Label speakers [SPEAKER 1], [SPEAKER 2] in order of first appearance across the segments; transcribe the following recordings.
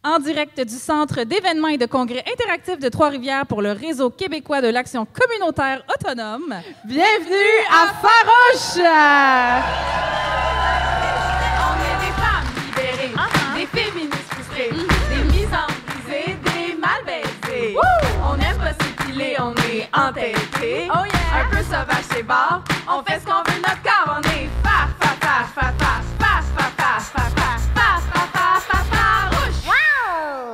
[SPEAKER 1] en direct du Centre d'événements et de congrès interactifs de Trois-Rivières pour le Réseau québécois de l'action communautaire autonome.
[SPEAKER 2] Bienvenue à Farouche!
[SPEAKER 3] On est des femmes libérées, des féministes frustrées, des misanthropes brisées, des mal baisées. On aime pas s'épiler, on est entêtés. Oh yeah. Un peu sauvage c'est barre, on fait ce qu'on veut de notre corps. On est fa fa fa fa fa fa fa fa fa fa fa fa fa farouche.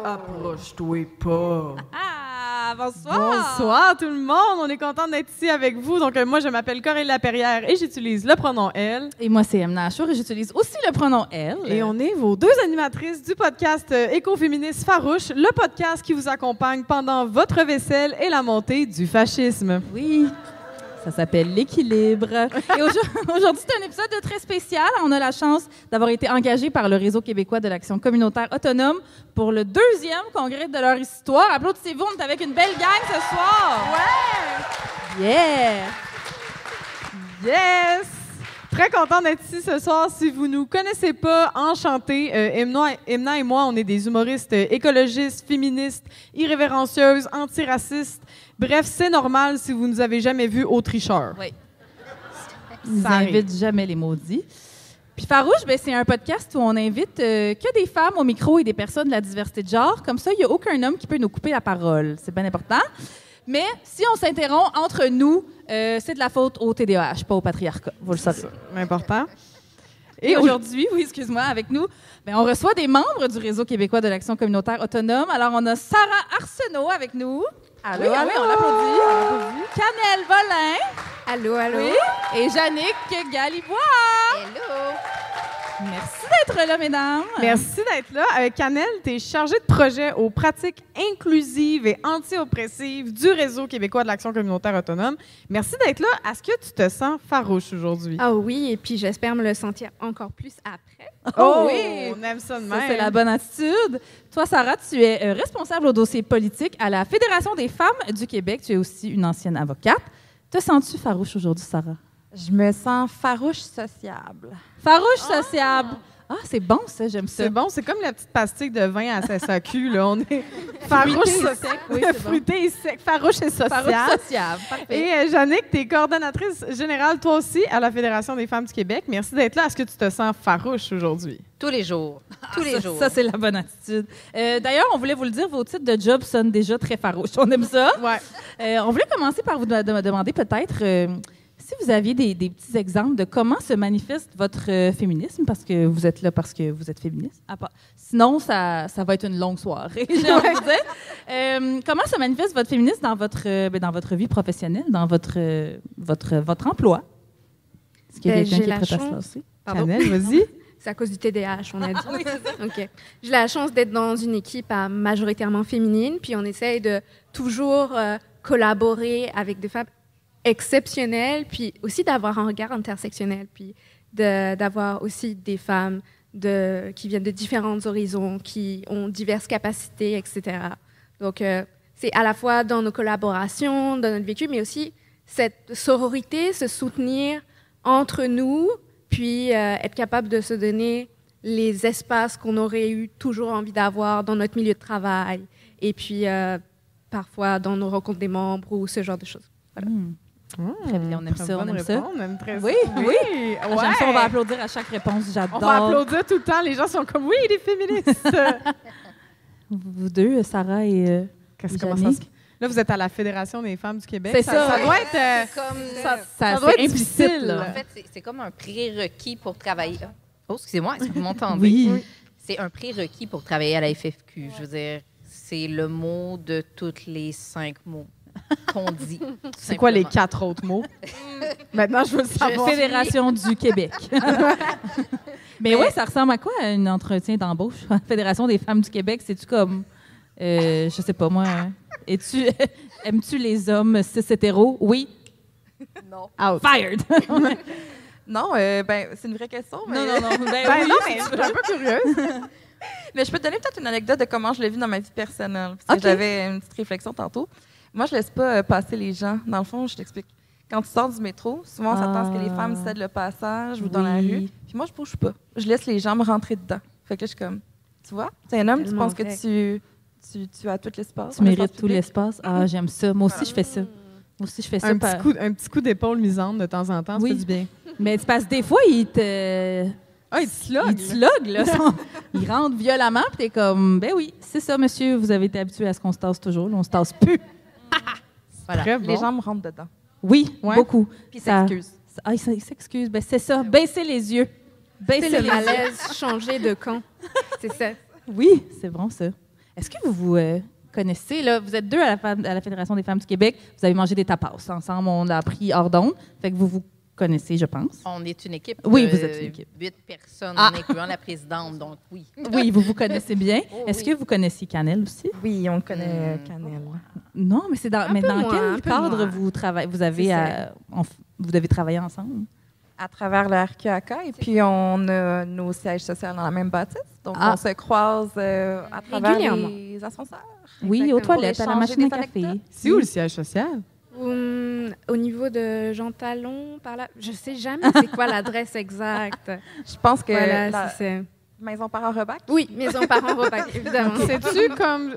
[SPEAKER 2] Approche-toi pas.
[SPEAKER 1] Ah, bonsoir!
[SPEAKER 2] Bonsoir tout le monde, on est content d'être ici avec vous. Donc moi je m'appelle Corinne Laperrière et j'utilise le pronom elle.
[SPEAKER 1] Et moi, c'est Emna Achour et j'utilise aussi le pronom elle.
[SPEAKER 2] Et on est vos deux animatrices du podcast écoféministe Farouche, le podcast qui vous accompagne pendant votre vaisselle et la montée du fascisme.
[SPEAKER 1] Oui, ça s'appelle l'équilibre. Et aujourd'hui, c'est un épisode très spécial. On a la chance d'avoir été engagés par le Réseau québécois de l'action communautaire autonome pour le 2e congrès de leur histoire. Applaudissez-vous, on est avec une belle gang ce soir.
[SPEAKER 2] Ouais!
[SPEAKER 1] Yeah!
[SPEAKER 2] Yes! Très content d'être ici ce soir. Si vous nous connaissez pas, enchanté. Emna et moi, on est des humoristes écologistes, féministes, irrévérencieuses, antiracistes. Bref, c'est normal si vous nous avez jamais vus au tricheur.
[SPEAKER 1] Oui. Ils
[SPEAKER 2] Ça arrive.
[SPEAKER 1] n'invitent jamais les maudits. Puis Farouche, ben, c'est un podcast où on invite que des femmes au micro et des personnes de la diversité de genre. Comme ça, il n'y a aucun homme qui peut nous couper la parole. C'est bien important. Mais si on s'interrompt entre nous, c'est de la faute au TDAH, pas au patriarcat. Vous le savez.
[SPEAKER 2] C'est important.
[SPEAKER 1] Et aujourd'hui, oui, excuse-moi, avec nous, ben, on reçoit des membres du Réseau québécois de l'action communautaire autonome. Alors, on a Sarah Arsenault avec nous.
[SPEAKER 2] Allô,
[SPEAKER 1] Oui,
[SPEAKER 2] allô.
[SPEAKER 1] on l'applaudit. Canel Volin.
[SPEAKER 4] Allô, allô.
[SPEAKER 1] Oui. Et Jannick Galibois.
[SPEAKER 4] Hello.
[SPEAKER 1] Merci d'être là, mesdames.
[SPEAKER 2] Merci d'être là. Canel, tu es chargée de projet aux pratiques inclusives et anti-oppressives du Réseau québécois de l'action communautaire autonome. Merci d'être là. Est-ce que tu te sens farouche aujourd'hui?
[SPEAKER 4] Ah oui, et puis j'espère me le sentir encore plus après.
[SPEAKER 1] Oh oui!
[SPEAKER 2] On aime ça de
[SPEAKER 1] Ça,
[SPEAKER 2] même.
[SPEAKER 1] c'est la bonne attitude. Toi, Sarah, tu es responsable au dossier politique à la Fédération des femmes du Québec. Tu es aussi une ancienne avocate. Te sens-tu farouche aujourd'hui, Sarah?
[SPEAKER 5] Je me sens farouche sociable.
[SPEAKER 1] Farouche sociable. Ah, c'est bon, ça, j'aime ça.
[SPEAKER 2] C'est bon, c'est comme la petite pastille de vin à SAQ, là. On est farouche
[SPEAKER 1] Fruité et
[SPEAKER 2] so-
[SPEAKER 1] sec, oui, c'est bon.
[SPEAKER 2] fruité et sec, farouche et sociable.
[SPEAKER 1] Farouche sociable. Parfait.
[SPEAKER 2] Et Jannick, tu es coordonnatrice générale, toi aussi, à la Fédération des femmes du Québec. Merci d'être là. Est-ce que tu te sens farouche aujourd'hui?
[SPEAKER 5] Tous les jours. Tous les jours.
[SPEAKER 1] Ça, c'est la bonne attitude. D'ailleurs, on voulait vous le dire, vos titres de job sonnent déjà très farouches. On aime ça.
[SPEAKER 2] Ouais.
[SPEAKER 1] On voulait commencer par vous demander peut-être si vous aviez des petits exemples de comment se manifeste votre féminisme, parce que vous êtes là parce que vous êtes féministe. Sinon, ça va être une longue soirée, j'ai envie de dire. Comment se manifeste votre féminisme dans votre vie professionnelle, dans votre emploi? Est-ce qu'il y a
[SPEAKER 4] Ben,
[SPEAKER 1] quelqu'un
[SPEAKER 4] j'ai
[SPEAKER 1] qui est
[SPEAKER 4] la
[SPEAKER 1] prêt à se
[SPEAKER 4] chance.
[SPEAKER 1] lancer?
[SPEAKER 4] Pardon.
[SPEAKER 2] Canel, vas-y.
[SPEAKER 4] C'est à cause du TDAH, on a dit. OK. J'ai la chance d'être dans une équipe majoritairement féminine, puis on essaye de toujours collaborer avec des femmes exceptionnelles, puis aussi d'avoir un regard intersectionnel, puis d'avoir aussi des femmes qui viennent de différents horizons, qui ont diverses capacités, etc. Donc, c'est à la fois dans nos collaborations, dans notre vécu, mais aussi cette sororité, se soutenir entre nous, puis être capable de se donner les espaces qu'on aurait eu toujours envie d'avoir dans notre milieu de travail, et puis parfois dans nos rencontres des membres ou ce genre de choses. Voilà.
[SPEAKER 1] Très bien, on aime ça, on aime ça.
[SPEAKER 2] On aime très
[SPEAKER 1] Oui,
[SPEAKER 2] ça.
[SPEAKER 1] oui.
[SPEAKER 2] Ouais.
[SPEAKER 1] J'aime ça, on va applaudir à chaque réponse, j'adore.
[SPEAKER 2] On va applaudir tout le temps. Les gens sont comme, oui, les féministes.
[SPEAKER 1] Vous deux, Sarah et
[SPEAKER 2] Comment
[SPEAKER 1] Jannick?
[SPEAKER 2] ça? Là, vous êtes à la Fédération des femmes du Québec.
[SPEAKER 1] C'est ça.
[SPEAKER 2] Ça doit être...
[SPEAKER 5] C'est comme,
[SPEAKER 1] Ça
[SPEAKER 2] doit
[SPEAKER 1] c'est
[SPEAKER 2] être
[SPEAKER 1] implicite,
[SPEAKER 2] difficile,
[SPEAKER 1] là.
[SPEAKER 5] en fait, c'est comme un prérequis pour travailler. Oh, excusez-moi, est-ce que vous m'entendez?
[SPEAKER 1] Oui.
[SPEAKER 5] C'est un prérequis pour travailler à la FFQ. Je veux dire, c'est le mot de tous les 5 mots qu'on dit.
[SPEAKER 2] C'est quoi les 4 autres mots? Maintenant, je veux le savoir.
[SPEAKER 1] Fédération du Québec. Mais oui, ça ressemble à quoi, un entretien d'embauche? Fédération des femmes du Québec, c'est-tu comme, je sais pas moi, aimes-tu les hommes cis hétéros? Oui.
[SPEAKER 5] Non.
[SPEAKER 2] Out.
[SPEAKER 1] Fired!
[SPEAKER 6] Non, c'est une vraie question. Mais...
[SPEAKER 1] Non. Ben,
[SPEAKER 2] Ben
[SPEAKER 1] oui,
[SPEAKER 2] non, mais je suis un peu curieuse.
[SPEAKER 6] mais je peux te donner peut-être une anecdote de comment je l'ai vu dans ma vie personnelle. Parce que
[SPEAKER 1] Ok.
[SPEAKER 6] j'avais une petite réflexion tantôt. Moi, je laisse pas passer les gens. Dans le fond, je t'explique. Quand tu sors du métro, souvent, on s'attend à ce que les femmes cèdent le passage ou dans la
[SPEAKER 1] Oui.
[SPEAKER 6] rue. Puis moi, je bouge pas. Je laisse les gens me rentrer dedans. Fait que là, je suis comme, Tu vois? Tu es un homme, tu
[SPEAKER 4] Tellement
[SPEAKER 6] penses que
[SPEAKER 4] vrai.
[SPEAKER 6] tu as tout l'espace.
[SPEAKER 1] Tu mérites tout l'espace. Ah, j'aime ça. Moi aussi, je fais ça. Moi aussi, je fais ça.
[SPEAKER 2] Un petit coup d'épaule misante de temps en temps, ça
[SPEAKER 1] Oui.
[SPEAKER 2] fait du bien.
[SPEAKER 1] Mais c'est parce que des fois, il te...
[SPEAKER 2] Ah, il te slog.
[SPEAKER 1] Il te slog, là. Il rentre violemment, puis t'es comme, ben oui, c'est ça, monsieur, vous avez été habitué à ce qu'on se tasse toujours. Là, on se tasse plus. Voilà.
[SPEAKER 2] Très bon.
[SPEAKER 6] Les gens me rentrent dedans.
[SPEAKER 1] Oui,
[SPEAKER 2] Ouais.
[SPEAKER 1] beaucoup.
[SPEAKER 6] Puis ils
[SPEAKER 1] Ça-
[SPEAKER 6] s'excusent.
[SPEAKER 1] Ah, il s'excuse. Ben, c'est ça. Baissez les yeux.
[SPEAKER 4] C'est
[SPEAKER 1] Baissez
[SPEAKER 4] le
[SPEAKER 1] les yeux.
[SPEAKER 4] malaise, changer de camp. C'est ça.
[SPEAKER 1] Oui, c'est bon, ça. Est-ce que vous vous connaissez, là, vous êtes deux à la Fédération des femmes du Québec, vous avez mangé des tapas ensemble, on l'a appris hors d'onde, fait que vous vous connaissez, je pense.
[SPEAKER 5] On est une équipe.
[SPEAKER 1] Oui, vous êtes une équipe.
[SPEAKER 5] 8 personnes,
[SPEAKER 1] Ah.
[SPEAKER 5] en incluant la présidente, donc oui.
[SPEAKER 1] Oui, vous vous connaissez bien.
[SPEAKER 5] Oh,
[SPEAKER 1] Est-ce
[SPEAKER 5] oui.
[SPEAKER 1] que vous connaissez Canel aussi?
[SPEAKER 6] Oui, on connaît Canel.
[SPEAKER 1] Non, mais c'est dans,
[SPEAKER 4] peu
[SPEAKER 1] dans
[SPEAKER 4] moins,
[SPEAKER 1] quel
[SPEAKER 4] un peu
[SPEAKER 1] cadre
[SPEAKER 4] moins.
[SPEAKER 1] vous travaillez, vous avez,
[SPEAKER 4] C'est
[SPEAKER 1] vous devez travailler ensemble?
[SPEAKER 6] À travers le RQAK, et puis on a nos sièges sociaux dans la même bâtisse. Donc,
[SPEAKER 1] Ah.
[SPEAKER 6] on se croise à travers
[SPEAKER 4] Régulièrement.
[SPEAKER 6] les ascenseurs.
[SPEAKER 1] Oui,
[SPEAKER 6] Exactement.
[SPEAKER 1] aux toilettes, à la
[SPEAKER 6] Pour
[SPEAKER 1] machine à
[SPEAKER 6] échanger des
[SPEAKER 1] café.
[SPEAKER 6] anecdotes.
[SPEAKER 2] C'est où le siège social?
[SPEAKER 4] Au niveau de Jean Talon, par là, je sais jamais c'est quoi l'adresse exacte.
[SPEAKER 6] Je pense que
[SPEAKER 4] Voilà,
[SPEAKER 6] la
[SPEAKER 4] c'est
[SPEAKER 6] maison par Rebac.
[SPEAKER 4] Oui, maison parents repas, évidemment.
[SPEAKER 2] Sais-tu comme.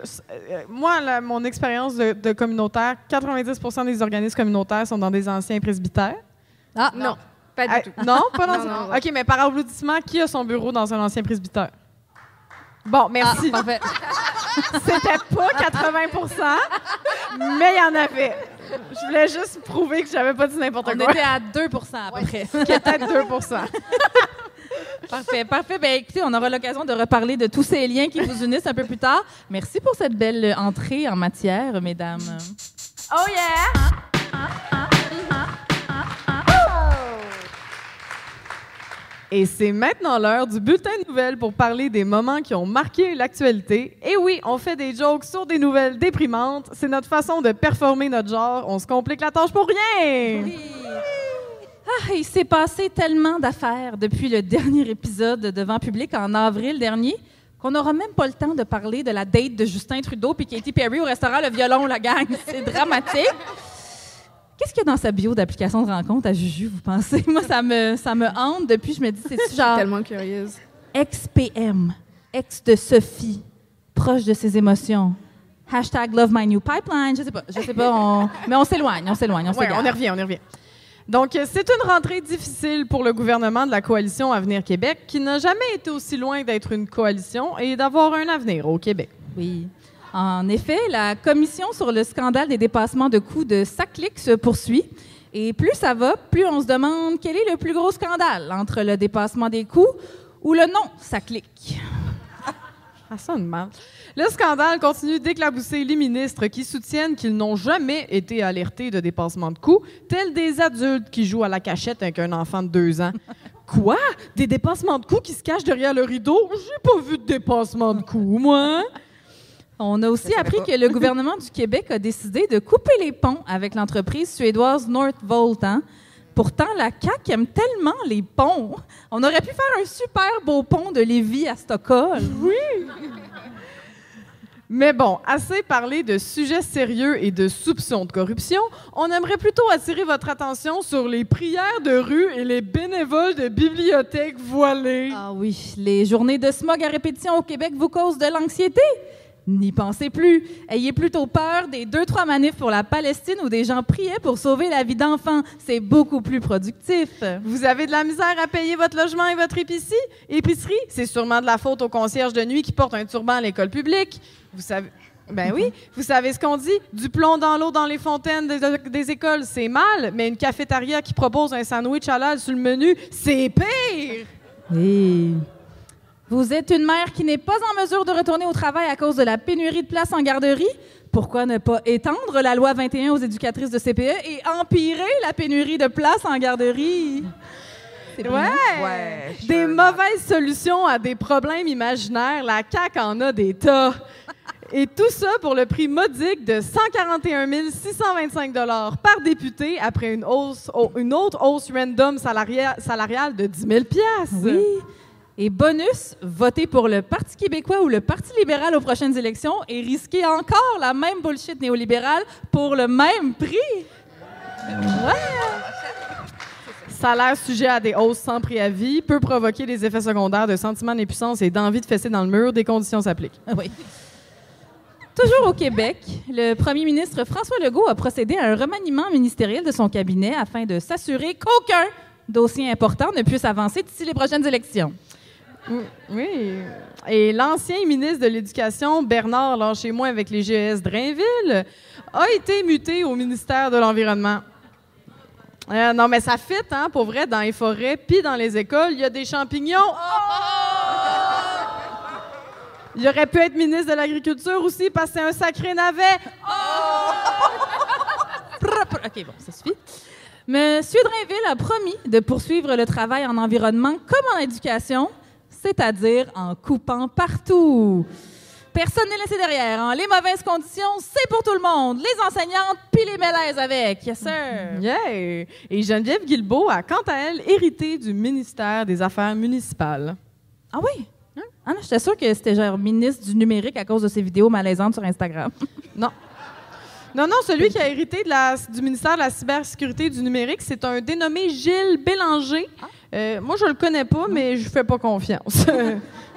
[SPEAKER 2] Moi, mon expérience de communautaire, 90% des organismes communautaires sont dans des anciens presbytères.
[SPEAKER 1] Ah,
[SPEAKER 4] Non, pas
[SPEAKER 2] Ah,
[SPEAKER 4] du tout.
[SPEAKER 2] non, pas dans
[SPEAKER 4] Non, non.
[SPEAKER 2] OK, mais par applaudissement, qui a son bureau dans un ancien presbytère? Bon, merci.
[SPEAKER 1] parfait.
[SPEAKER 2] C'était pas 80%, mais il y en avait. Je voulais juste prouver que j'avais pas dit n'importe
[SPEAKER 1] On
[SPEAKER 2] quoi.
[SPEAKER 1] était à 2 à peu près.
[SPEAKER 2] Qui est peut-être 2%.
[SPEAKER 1] Parfait, parfait. Ben, écoutez, on aura l'occasion de reparler de tous ces liens qui vous unissent un peu plus tard. Merci pour cette belle entrée en matière, mesdames.
[SPEAKER 3] Oh yeah!
[SPEAKER 2] Et c'est maintenant l'heure du bulletin de nouvelles pour parler des moments qui ont marqué l'actualité. Et oui, on fait des jokes sur des nouvelles déprimantes. C'est notre façon de performer notre genre. On se complique la tâche pour rien.
[SPEAKER 1] Ah, il s'est passé tellement d'affaires depuis le dernier épisode de Devant public en avril dernier qu'on n'aura même pas le temps de parler de la date de Justin Trudeau puis Katy Perry au restaurant Le Violon, la gang. C'est dramatique. Qu'est-ce qu'il y a dans sa bio d'application de rencontre à Juju, vous pensez? Moi, ça me hante depuis. Je me dis, c'est genre
[SPEAKER 4] Tellement curieuse.
[SPEAKER 1] ex-PM, ex de Sophie, proche de ses émotions. # Love My New Pipeline. Je sais pas, mais on s'éloigne.
[SPEAKER 2] Ouais, on y revient. Donc, c'est une rentrée difficile pour le gouvernement de la coalition Avenir Québec, qui n'a jamais été aussi loin d'être une coalition et d'avoir un avenir au Québec.
[SPEAKER 1] Oui. En effet, la commission sur le scandale des dépassements de coûts de SACLIC se poursuit. Et plus ça va, plus on se demande quel est le plus gros scandale entre le dépassement des coûts ou le non-SACLIC.
[SPEAKER 2] Ça sonne mal. Le scandale continue d'éclabousser les ministres qui soutiennent qu'ils n'ont jamais été alertés de dépassement de coûts, tels des adultes qui jouent à la cachette avec un enfant de 2 ans. Quoi? Des dépassements de coûts qui se cachent derrière le rideau? J'ai pas vu de dépassement de coûts, moi.
[SPEAKER 1] On a aussi appris que le gouvernement du Québec a décidé de couper les ponts avec l'entreprise suédoise Northvolt. Hein? Pourtant, la CAQ aime tellement les ponts. On aurait pu faire un super beau pont de Lévis à Stockholm.
[SPEAKER 2] Oui! Mais bon, assez parlé de sujets sérieux et de soupçons de corruption, on aimerait plutôt attirer votre attention sur les prières de rue et les bénévoles de bibliothèques voilées.
[SPEAKER 1] Ah oui, les journées de smog à répétition au Québec vous causent de l'anxiété? N'y pensez plus. Ayez plutôt peur des 2-3 manifs pour la Palestine où des gens priaient pour sauver la vie d'enfants. C'est beaucoup plus productif.
[SPEAKER 2] Vous avez de la misère à payer votre logement et votre épicerie? C'est sûrement de la faute au concierge de nuit qui porte un turban à l'école publique. Vous savez... Ben oui, vous savez ce qu'on dit? Du plomb dans l'eau dans les fontaines des écoles, c'est mal, mais une cafétéria qui propose un sandwich halal sur le menu, c'est pire!
[SPEAKER 1] Oui. Vous êtes une mère qui n'est pas en mesure de retourner au travail à cause de la pénurie de places en garderie? Pourquoi ne pas étendre la loi 21 aux éducatrices de CPE et empirer la pénurie de places en garderie? C'est brillant.
[SPEAKER 6] Ouais.
[SPEAKER 2] Des mauvaises solutions à des problèmes imaginaires, la CAQ en a des tas. Et tout ça pour le prix modique de 141 625 $ par député après une autre hausse random salariale de 10 000
[SPEAKER 1] Oui. Et bonus, votez pour le Parti québécois ou le Parti libéral aux prochaines élections et risquez encore la même bullshit néolibérale pour le même prix. Ouais.
[SPEAKER 2] salaire sujet à des hausses sans préavis, peut provoquer des effets secondaires de sentiments d'impuissance et d'envie de fesser dans le mur. Des conditions s'appliquent.
[SPEAKER 1] Oui. Toujours au Québec, le premier ministre François Legault a procédé à un remaniement ministériel de son cabinet afin de s'assurer qu'aucun dossier important ne puisse avancer d'ici les prochaines élections.
[SPEAKER 2] Oui. Et l'ancien ministre de l'Éducation, Bernard Lâchez-moi avec les GES Drainville, a été muté au ministère de l'Environnement. Non, mais ça fit, hein, pour vrai, dans les forêts puis dans les écoles, il y a des champignons. Il aurait pu être ministre de l'Agriculture aussi parce que c'est un sacré navet.
[SPEAKER 1] OK, bon, ça suffit. Monsieur Drainville a promis de poursuivre le travail en environnement comme en éducation, c'est-à-dire en coupant partout. Personne n'est laissé derrière. Hein? Les mauvaises conditions, c'est pour tout le monde. Les enseignantes, puis les mélèzes avec. Yes, sir.
[SPEAKER 2] Yeah! Et Geneviève Guilbeault a, quant à elle, hérité du ministère des Affaires municipales.
[SPEAKER 1] Ah oui? Ah non, j'étais sûre que c'était genre ministre du numérique à cause de ses vidéos malaisantes sur Instagram.
[SPEAKER 2] Non. Non, celui qui a hérité du ministère de la cybersécurité et du numérique, c'est un dénommé Gilles Bélanger. Moi, je le connais pas, mais je fais pas confiance.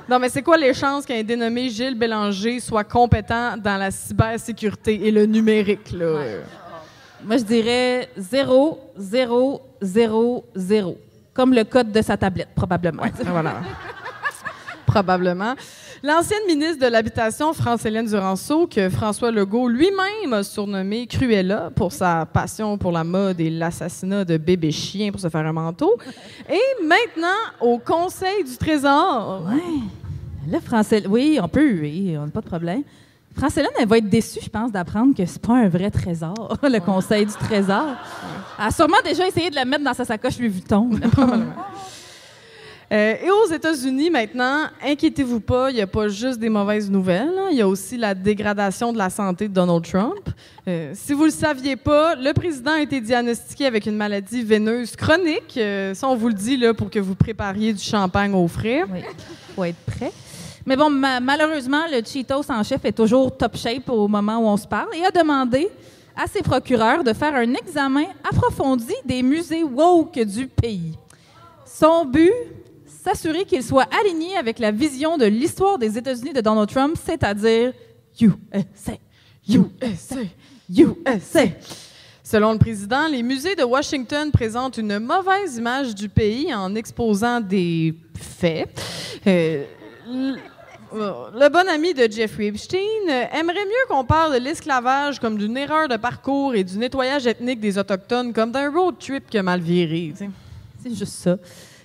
[SPEAKER 2] Non, mais c'est quoi les chances qu'un dénommé Gilles Bélanger soit compétent dans la cybersécurité et le numérique, là? Ouais.
[SPEAKER 1] Moi, je dirais 0, 0, 0, 0. Comme le code de sa tablette, probablement.
[SPEAKER 2] Ouais, voilà. Probablement. L'ancienne ministre de l'Habitation, France-Hélène Duranceau, que François Legault lui-même a surnommé Cruella pour sa passion pour la mode et l'assassinat de bébés chiens pour se faire un manteau. Et maintenant, au Conseil du Trésor.
[SPEAKER 1] Oui. Là, oui, on n'a pas de problème. France-Hélène, elle va être déçue, je pense, d'apprendre que c'est pas un vrai trésor, le Conseil du Trésor. Elle a sûrement déjà essayé de la mettre dans sa sacoche Louis Vuitton.
[SPEAKER 2] Et aux États-Unis, maintenant, inquiétez-vous pas, il n'y a pas juste des mauvaises nouvelles. Il y a aussi la dégradation de la santé de Donald Trump. Si vous ne le saviez pas, le président a été diagnostiqué avec une maladie veineuse chronique. Ça, on vous le dit là, pour que vous prépariez du champagne au frais.
[SPEAKER 1] Oui, il faut être prêt. Mais bon, malheureusement, le Cheetos en chef est toujours top shape au moment où on se parle et a demandé à ses procureurs de faire un examen approfondi des musées woke du pays. Son but, s'assurer qu'il soit aligné avec la vision de l'histoire des États-Unis de Donald Trump, c'est-à-dire USA, USA, USA.
[SPEAKER 2] Selon le président, les musées de Washington présentent une mauvaise image du pays en exposant des faits. Le bon ami de Jeffrey Epstein aimerait mieux qu'on parle de l'esclavage comme d'une erreur de parcours et du nettoyage ethnique des Autochtones comme d'un road trip que mal viré. T'sais.
[SPEAKER 1] C'est juste ça.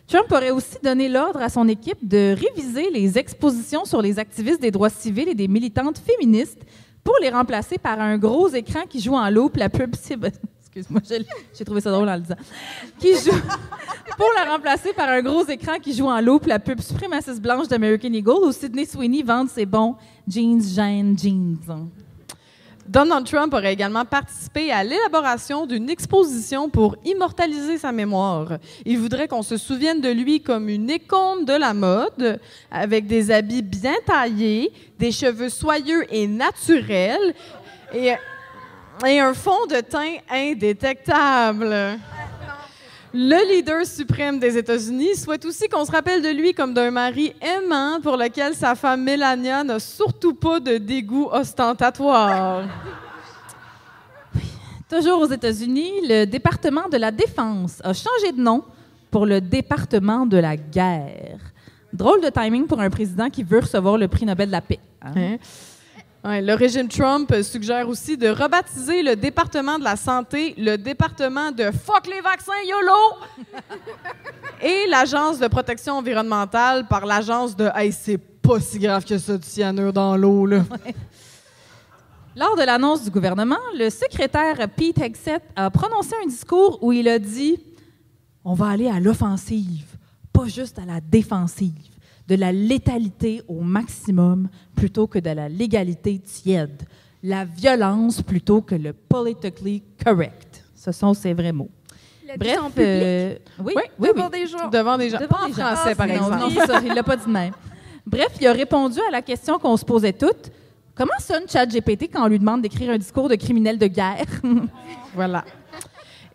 [SPEAKER 1] Trump aurait aussi donné l'ordre à son équipe de réviser les expositions sur les activistes des droits civils et des militantes féministes pour les remplacer par un gros écran qui joue en loop la pub... Excuse-moi, j'ai trouvé ça drôle en le disant. Pour la remplacer par un gros écran qui joue en loop la pub suprémaciste blanche d'American Eagle où Sydney Sweeney vend ses bons jeans.
[SPEAKER 2] Donald Trump aurait également participé à l'élaboration d'une exposition pour immortaliser sa mémoire. Il voudrait qu'on se souvienne de lui comme une icône de la mode, avec des habits bien taillés, des cheveux soyeux et naturels, et un fond de teint indétectable. Le leader suprême des États-Unis souhaite aussi qu'on se rappelle de lui comme d'un mari aimant pour lequel sa femme Melania n'a surtout pas de dégoût ostentatoire.
[SPEAKER 1] Toujours aux États-Unis, le département de la Défense a changé de nom pour le département de la guerre. Drôle de timing pour un président qui veut recevoir le prix Nobel de la paix. Hein?
[SPEAKER 2] Ouais, le régime Trump suggère aussi de rebaptiser le département de la santé le département de « fuck les vaccins, YOLO » et l'agence de protection environnementale par l'agence de « hey, c'est pas si grave que ça du cyanure dans l'eau, là. »
[SPEAKER 1] Lors de l'annonce du gouvernement, le secrétaire Pete Hegseth a prononcé un discours où il a dit « On va aller à l'offensive, pas juste à la défensive. » De la létalité au maximum plutôt que de la légalité tiède. La violence plutôt que le politically correct. Ce sont ses vrais mots.
[SPEAKER 4] Bref, en public?
[SPEAKER 1] Oui,
[SPEAKER 4] devant des gens.
[SPEAKER 2] Devant des gens. Pas en français, par exemple.
[SPEAKER 1] Non, c'est ça, il l'a pas dit de même. Bref, il a répondu à la question qu'on se posait toutes. Comment sonne ChatGPT quand on lui demande d'écrire un discours de criminel de guerre?
[SPEAKER 2] Voilà.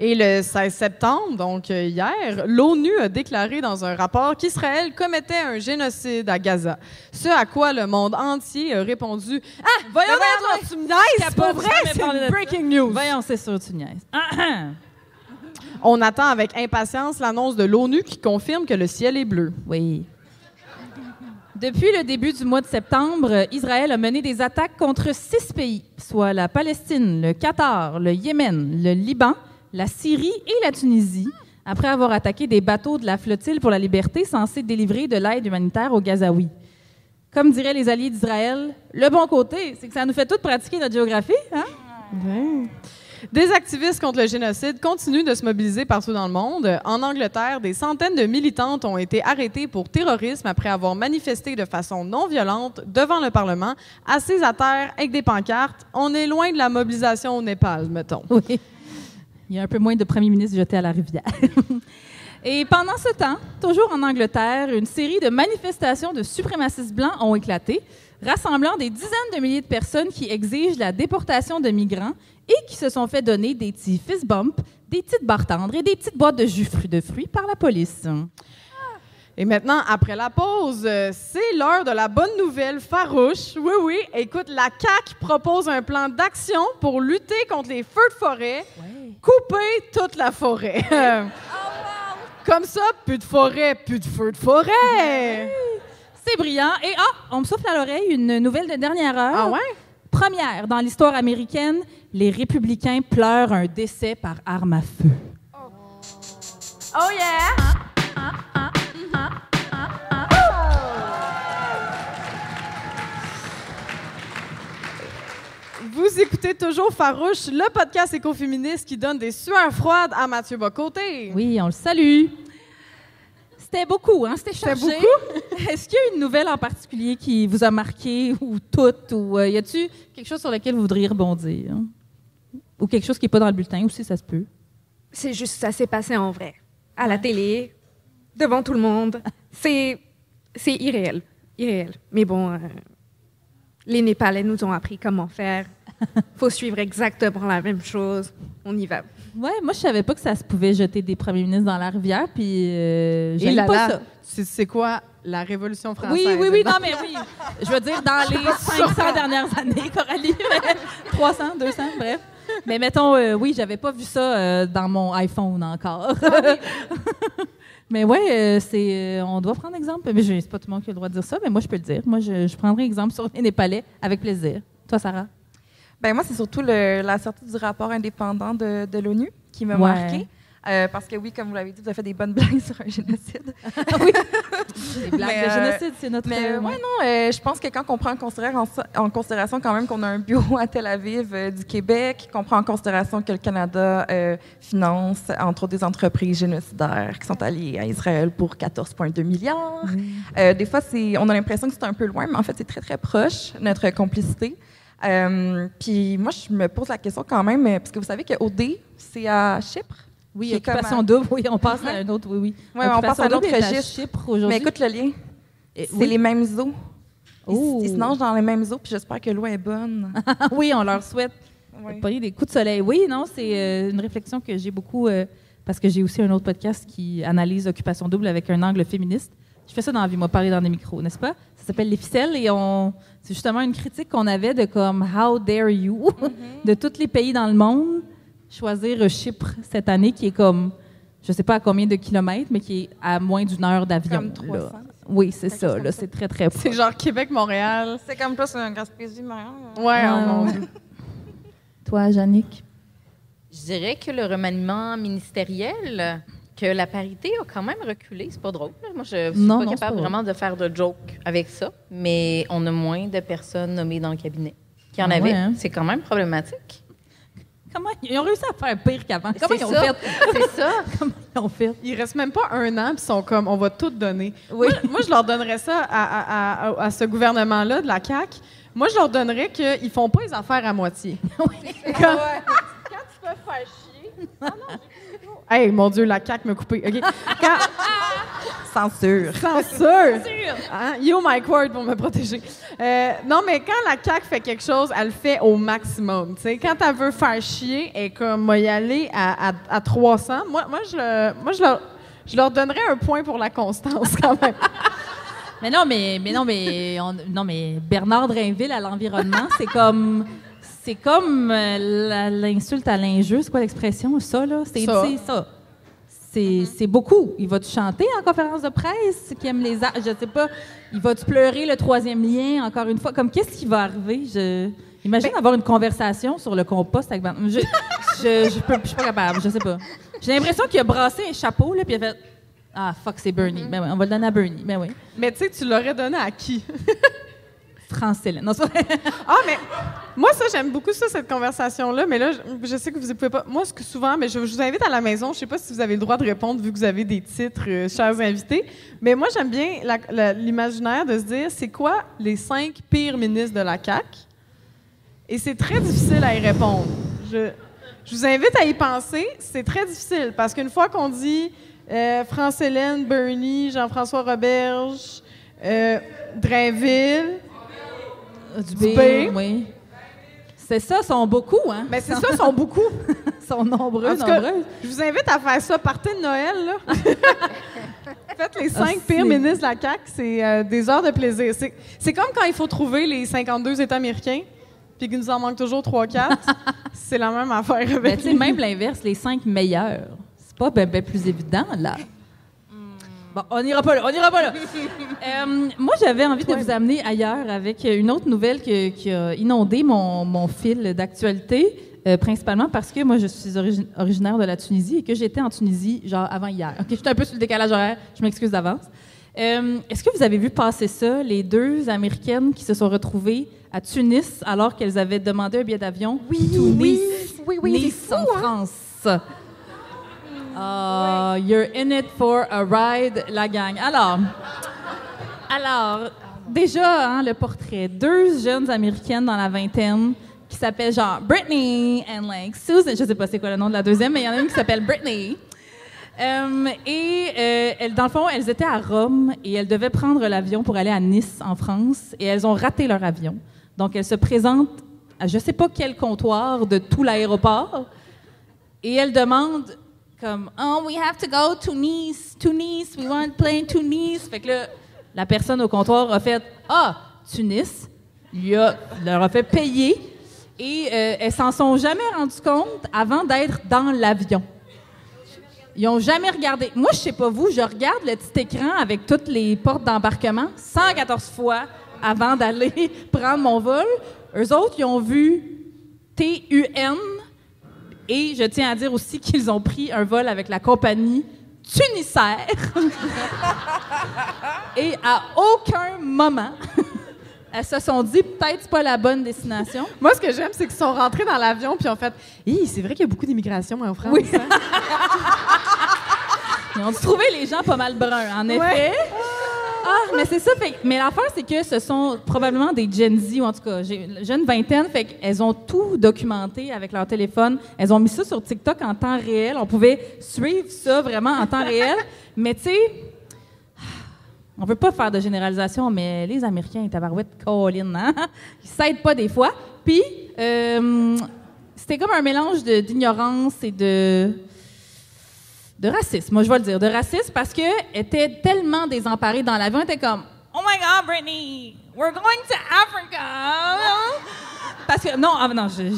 [SPEAKER 2] Et le 16 septembre, donc hier, l'ONU a déclaré dans un rapport qu'Israël commettait un génocide à Gaza. Ce à quoi le monde entier a répondu « Ah, voyons donc, tu me niaises, c'est pas vrai, c'est une breaking news! »
[SPEAKER 1] Voyons, c'est sûr, tu niaises.
[SPEAKER 2] On attend avec impatience l'annonce de l'ONU qui confirme que le ciel est bleu.
[SPEAKER 1] Oui. Depuis le début du mois de septembre, Israël a mené des attaques contre 6 pays, soit la Palestine, le Qatar, le Yémen, le Liban, la Syrie et la Tunisie, après avoir attaqué des bateaux de la flottille pour la liberté censés délivrer de l'aide humanitaire aux Gazaouis. Comme diraient les alliés d'Israël, le bon côté, c'est que ça nous fait toutes pratiquer notre géographie, hein?
[SPEAKER 2] Ouais. Des activistes contre le génocide continuent de se mobiliser partout dans le monde. En Angleterre, des centaines de militantes ont été arrêtées pour terrorisme après avoir manifesté de façon non violente devant le Parlement, assis à terre avec des pancartes. On est loin de la mobilisation au Népal, mettons.
[SPEAKER 1] Oui. Il y a un peu moins de premiers ministres jetés à la rivière. Et pendant ce temps, toujours en Angleterre, une série de manifestations de suprémacistes blancs ont éclaté, rassemblant des dizaines de milliers de personnes qui exigent la déportation de migrants et qui se sont fait donner des petits fist bumps, des petites barres tendres et des petites boîtes de jus de fruits par la police.
[SPEAKER 2] Et maintenant, après la pause, c'est l'heure de la bonne nouvelle farouche. Oui, oui, écoute, la CAQ propose un plan d'action pour lutter contre les feux de forêt, couper toute la forêt. Comme ça, plus de forêt, plus de feux de forêt.
[SPEAKER 1] C'est brillant. Et on me souffle à l'oreille une nouvelle de dernière heure.
[SPEAKER 2] Ah ouais?
[SPEAKER 1] Première dans l'histoire américaine, les républicains pleurent un décès par arme à feu.
[SPEAKER 3] Oh yeah!
[SPEAKER 2] Vous écoutez toujours Farouche, le podcast écoféministe qui donne des sueurs froides à Mathieu Bocoté.
[SPEAKER 1] Oui, on le salue. C'était beaucoup, hein? C'était chargé.
[SPEAKER 2] C'était beaucoup?
[SPEAKER 1] Est-ce qu'il y a une nouvelle en particulier qui vous a marqué, ou toute, ou y a-t-il quelque chose sur lequel vous voudriez rebondir? Hein? Ou quelque chose qui n'est pas dans le bulletin aussi, ça se peut?
[SPEAKER 4] C'est juste, ça s'est passé en vrai. À la télé, devant tout le monde. C'est irréel. Irréel. Mais bon, les Népalais nous ont appris comment faire. Faut suivre exactement la même chose. On y va.
[SPEAKER 1] Ouais, moi, je savais pas que ça se pouvait jeter des premiers ministres dans la rivière, puis j'aime pas ça.
[SPEAKER 2] C'est quoi la Révolution française?
[SPEAKER 1] Oui, non, mais oui. Je veux dire, dans les 500 dernières années, Coralie, 300, 200, bref. Mais mettons, oui, j'avais pas vu ça dans mon iPhone encore. Mais ouais, on doit prendre exemple. Mais c'est pas tout le monde qui a le droit de dire ça, mais moi, je peux le dire. Moi, je prendrai exemple sur les Népalais avec plaisir. Toi, Sarah?
[SPEAKER 6] Ben moi, c'est surtout la sortie du rapport indépendant de l'ONU qui m'a marquée. Parce que oui, comme vous l'avez dit, vous avez fait des bonnes blagues sur un génocide.
[SPEAKER 1] Oui, des blagues de génocide, c'est notre...
[SPEAKER 6] Mais je pense que quand on prend en considération quand même qu'on a un bureau à Tel Aviv du Québec, qu'on prend en considération que le Canada finance, entre autres, des entreprises génocidaires qui sont alliées à Israël pour 14,2 milliards. Des fois, on a l'impression que c'est un peu loin, mais en fait, c'est très, très proche, notre complicité. Puis moi, je me pose la question quand même, parce que vous savez que OD, c'est à Chypre.
[SPEAKER 1] Oui, occupation double, oui, on passe à un autre, oui.
[SPEAKER 6] Oui, on passe à un autre
[SPEAKER 1] est à
[SPEAKER 6] registre.
[SPEAKER 1] Chypre aujourd'hui.
[SPEAKER 6] Mais écoute le lien. C'est les mêmes eaux. Ils se nagent dans les mêmes eaux, puis j'espère que l'eau est bonne.
[SPEAKER 1] Oui, on leur souhaite pogner des coups de soleil. Oui, non, c'est une réflexion que j'ai beaucoup, parce que j'ai aussi un autre podcast qui analyse occupation double avec un angle féministe. Je fais ça dans la vie, moi, parler dans des micros, n'est-ce pas? Ça s'appelle Les Ficelles et c'est justement une critique qu'on avait de comme « How dare you » de tous les pays dans le monde choisir Chypre cette année, qui est comme, je ne sais pas à combien de kilomètres, mais qui est à moins d'une heure d'avion.
[SPEAKER 6] Comme 300.
[SPEAKER 1] Là. Oui, c'est ça. Là, c'est très, très proche.
[SPEAKER 2] C'est genre Québec-Montréal.
[SPEAKER 6] C'est comme plus un Gaspésie, Marianne.
[SPEAKER 2] Ouais, mon Dieu.
[SPEAKER 1] Toi, Yannick?
[SPEAKER 5] Je dirais que le remaniement ministériel, que la parité a quand même reculé. C'est pas drôle. Moi, je suis pas capable vraiment de faire de joke avec ça, mais on a moins de personnes nommées dans le cabinet qu'il y en avait. Ouais, hein? C'est quand même problématique.
[SPEAKER 1] Comment ils ont réussi à faire pire qu'avant? Comment ils ont fait?
[SPEAKER 5] C'est ça.
[SPEAKER 1] Comment ils ont fait?
[SPEAKER 2] Il reste même pas un an, puis ils sont comme, on va tout donner. Oui. Moi, je leur donnerais ça à ce gouvernement-là de la CAQ. Moi, je leur donnerais qu'ils font pas les affaires à moitié. Oui. Quand tu peux faire chier... Oh non, hey, mon Dieu, la CAQ m'a coupé. Okay.
[SPEAKER 6] Censure.
[SPEAKER 2] Censure! Hein? You, Mike Ward, pour me protéger. Non, mais quand la CAQ fait quelque chose, elle le fait au maximum. T'sais. Quand elle veut faire chier, elle est comme, moi, y aller à 300. Moi, je leur donnerais un point pour la constance, quand même.
[SPEAKER 1] mais Bernard Drainville à l'environnement, c'est comme l'insulte à l'injure. C'est quoi l'expression, ça, là? Ça. C'est beaucoup. Il va-tu chanter en conférence de presse qui aime les arts? Je sais pas. Il va-tu pleurer le troisième lien encore une fois? Comme qu'est-ce qui va arriver? Imagine avoir une conversation sur le compost avec Bernard. Je suis pas capable. Je sais pas. J'ai l'impression qu'il a brassé un chapeau là puis il a fait ah fuck c'est Bernie. Ben oui, on va le donner à Bernie. Ben oui.
[SPEAKER 2] Mais tu sais, tu l'aurais donné à qui?
[SPEAKER 1] France-Hélène. Non,
[SPEAKER 2] mais moi, ça, j'aime beaucoup ça, cette conversation-là, mais là, je sais que vous ne pouvez pas... Moi, souvent, mais je vous invite à la maison, je ne sais pas si vous avez le droit de répondre vu que vous avez des titres, chers invités, mais moi, j'aime bien l'imaginaire de se dire, c'est quoi les 5 pires ministres de la CAQ? Et c'est très difficile à y répondre. Je vous invite à y penser, c'est très difficile, parce qu'une fois qu'on dit France-Hélène, Bernie, Jean-François Roberge, Drainville...
[SPEAKER 1] Dubé, oui. C'est ça, sont beaucoup, hein?
[SPEAKER 2] Mais c'est ça, sont beaucoup.
[SPEAKER 1] Sont nombreux,
[SPEAKER 2] je vous invite à faire ça. Partez de Noël, là. Faites les 5 pires ministres de la CAQ, c'est des heures de plaisir. C'est comme quand il faut trouver les 52 États américains, puis qu'il nous en manque toujours 3-4. C'est la même affaire avec
[SPEAKER 1] même l'inverse, les 5 meilleurs. C'est pas ben plus évident, là. Bon, on n'ira pas là. Moi, j'avais envie de vous amener ailleurs avec une autre nouvelle qui a inondé mon fil d'actualité, principalement parce que moi, je suis originaire de la Tunisie et que j'étais en Tunisie, genre, avant hier. OK, je suis un peu sur le décalage horaire, je m'excuse d'avance. Est-ce que vous avez vu passer ça, les 2 Américaines qui se sont retrouvées à Tunis alors qu'elles avaient demandé un billet d'avion?
[SPEAKER 6] Oui,
[SPEAKER 1] Nice, en France. You're in it for a ride, la gang. Alors, déjà, hein, le portrait. 2 jeunes Américaines dans la vingtaine qui s'appellent genre Brittany and like Susan. Je sais pas c'est quoi le nom de la deuxième, mais il y en a une qui s'appelle Brittany. Dans le fond, elles étaient à Rome et elles devaient prendre l'avion pour aller à Nice, en France, et elles ont raté leur avion. Donc, elles se présentent à je sais pas quel comptoir de tout l'aéroport et elles demandent comme « Oh, we have to go to Nice, we want to plane to Nice. » Fait que là, la personne au comptoir a fait « Ah, Tunis. » leur a fait payer et elles s'en sont jamais rendues compte avant d'être dans l'avion. Ils n'ont jamais regardé. Moi, je sais pas vous, je regarde le petit écran avec toutes les portes d'embarquement 114 fois avant d'aller prendre mon vol. Eux autres, ils ont vu TUN. Et je tiens à dire aussi qu'ils ont pris un vol avec la compagnie Tunisair. Et à aucun moment, elles se sont dit peut-être c'est pas la bonne destination.
[SPEAKER 2] Moi, ce que j'aime, c'est qu'ils sont rentrés dans l'avion puis ont fait c'est vrai qu'il y a beaucoup d'immigration en France. Oui. Hein?
[SPEAKER 1] Ils ont trouvé les gens pas mal bruns, en effet. Ouais. Ah, mais c'est ça. Mais l'affaire, c'est que ce sont probablement des Gen Z, ou en tout cas, jeune vingtaine, fait qu'elles ont tout documenté avec leur téléphone. Elles ont mis ça sur TikTok en temps réel. On pouvait suivre ça vraiment en temps réel. Mais tu sais, on veut pas faire de généralisation, mais les Américains, tabarouettes, Colin, hein? Ils s'aident pas des fois. Puis, c'était comme un mélange d'ignorance et de racisme, moi je vais le dire, de racisme parce qu'elle était tellement désemparée dans l'avion, elle était comme « Oh my God, Brittany, we're going to Africa! » Parce que, non,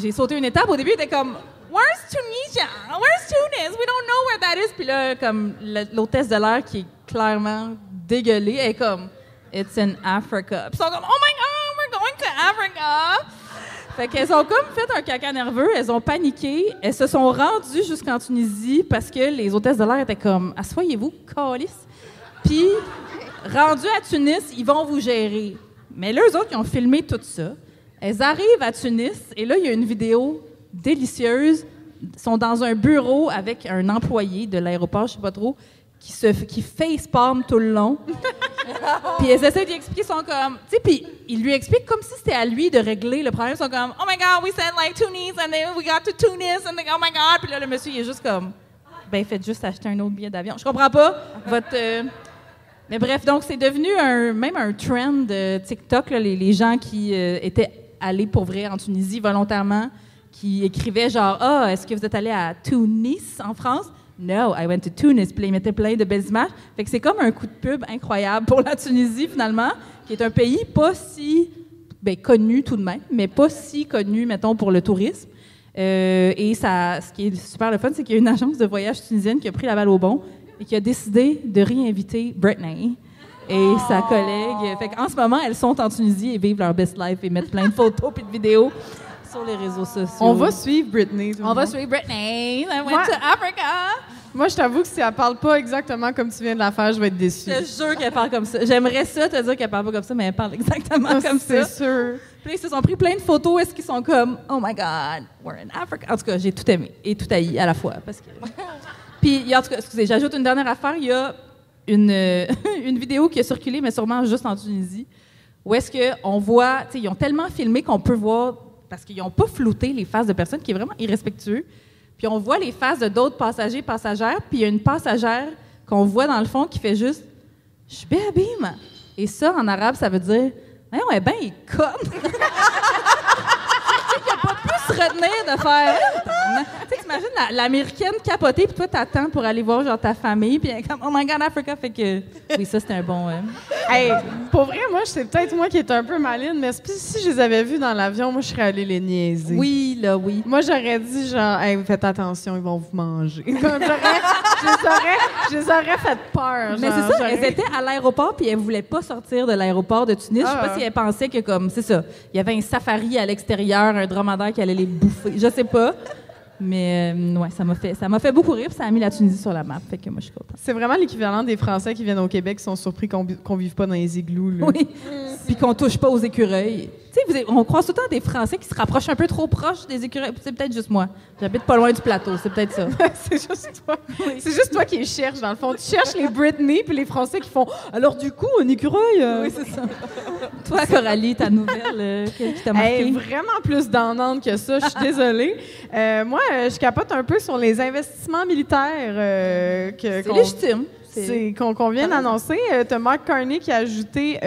[SPEAKER 1] j'ai sauté une étape. Au début, elle était comme « Where's Tunisia? Where's Tunis? We don't know where that is! » Puis là, comme l'hôtesse de l'air qui est clairement dégueulée, elle est comme « It's in Africa. » Puis ils sont comme « Oh my God, we're going to Africa! » Fait qu'elles ont comme fait un caca nerveux, elles ont paniqué, elles se sont rendues jusqu'en Tunisie parce que les hôtesses de l'air étaient comme « Assoyez-vous, calice. » Puis, rendues à Tunis, ils vont vous gérer. Mais là, eux autres, ils ont filmé tout ça. Elles arrivent à Tunis et là, il y a une vidéo délicieuse. Ils sont dans un bureau avec un employé de l'aéroport, je sais pas trop, qui facepalm tout le long. Puis elles essaient d'y expliquer, sont comme... Tu sais, puis ils lui expliquent comme si c'était à lui de régler le problème. Ils sont comme, oh my God, we said like Tunis, and then we got to Tunis, and then, oh my God. Puis là, le monsieur, il est juste comme, ben faites juste acheter un autre billet d'avion. Je comprends pas votre... Mais bref, donc c'est devenu même un trend de TikTok, là, les gens qui étaient allés pour vrai en Tunisie volontairement, qui écrivaient genre « Ah, est-ce que vous êtes allé à Tunis, en France? » « No, I went to Tunis. » Puis ils mettaient plein de belles images. Fait que c'est comme un coup de pub incroyable pour la Tunisie, finalement, qui est un pays pas si connu tout de même, mais pas si connu, mettons, pour le tourisme. Et ce qui est super le fun, c'est qu'il y a une agence de voyage tunisienne qui a pris la balle au bon et qui a décidé de réinviter Britney et sa collègue. Fait qu'en ce moment, elles sont en Tunisie et vivent leur best life et mettent plein de photos et de vidéos sur les réseaux sociaux.
[SPEAKER 2] On va suivre Britney.
[SPEAKER 1] On va suivre Britney. I went to Africa.
[SPEAKER 2] Moi, je t'avoue que si elle parle pas exactement comme tu viens de la faire, je vais être déçue.
[SPEAKER 1] Je te jure qu'elle parle comme ça. J'aimerais ça te dire qu'elle parle pas comme ça, mais elle parle exactement comme ça.
[SPEAKER 2] C'est sûr.
[SPEAKER 1] Puis ils se sont pris plein de photos. Est-ce qu'ils sont comme « Oh my God, we're in Africa ». En tout cas, j'ai tout aimé et tout haï à la fois. Parce que... Puis, en tout cas, excusez, j'ajoute une dernière affaire. Il y a une vidéo qui a circulé, mais sûrement juste en Tunisie, où est-ce qu'on voit... Tu sais, ils ont tellement filmé qu'on peut voir... Parce qu'ils n'ont pas flouté les faces de personnes, qui est vraiment irrespectueux. Puis on voit les faces de d'autres passagères, puis il y a une passagère qu'on voit dans le fond qui fait juste « Je suis béabim ». Et ça, en arabe, ça veut dire « Voyons, elle est bien conne ». Il n'a pas pu se retenir de faire... Tu sais, t'imagines l'Américaine capotée, puis toi, t'attends pour aller voir genre ta famille, puis elle est comme « Oh my God, Africa ». Fait que... Oui, ça, c'était un bon...
[SPEAKER 2] Hey, pour vrai, moi, c'est peut-être moi qui est un peu maline, mais si je les avais vus dans l'avion, moi, je serais allée les niaiser.
[SPEAKER 1] Oui, là, oui.
[SPEAKER 2] Moi, j'aurais dit genre, hey, faites attention, ils vont vous manger. Je les aurais fait peur.
[SPEAKER 1] Mais c'est ça, elles étaient à l'aéroport puis elles voulaient pas sortir de l'aéroport de Tunis. Je sais pas si elles pensaient que comme c'est ça, il y avait un safari à l'extérieur, un dromadaire qui allait les bouffer. Je sais pas. Mais ouais, ça m'a fait beaucoup rire, puis ça a mis la Tunisie sur la map, fait que moi je suis contente.
[SPEAKER 2] C'est vraiment l'équivalent des Français qui viennent au Québec qui sont surpris qu'on vive pas dans les igloos. Là.
[SPEAKER 1] Oui. Puis qu'on touche pas aux écureuils. Tu sais, on croise tout le temps des Français qui se rapprochent un peu trop proches des écureuils. C'est peut-être juste moi. J'habite pas loin du plateau, c'est peut-être ça.
[SPEAKER 2] C'est juste toi. Oui. C'est juste toi qui les cherches, dans le fond. Tu cherches les Britney, puis les Français qui font « Alors du coup, un écureuil...
[SPEAKER 1] Oui, c'est ça. Toi, Coralie, ta nouvelle, qui t'a marqué?
[SPEAKER 2] Vraiment plus d'ennante que ça, je suis désolée. Moi, je capote un peu sur les investissements militaires.
[SPEAKER 1] C'est légitime.
[SPEAKER 2] Qu'on vient d'annoncer. Tu as Mark Carney qui a ajouté,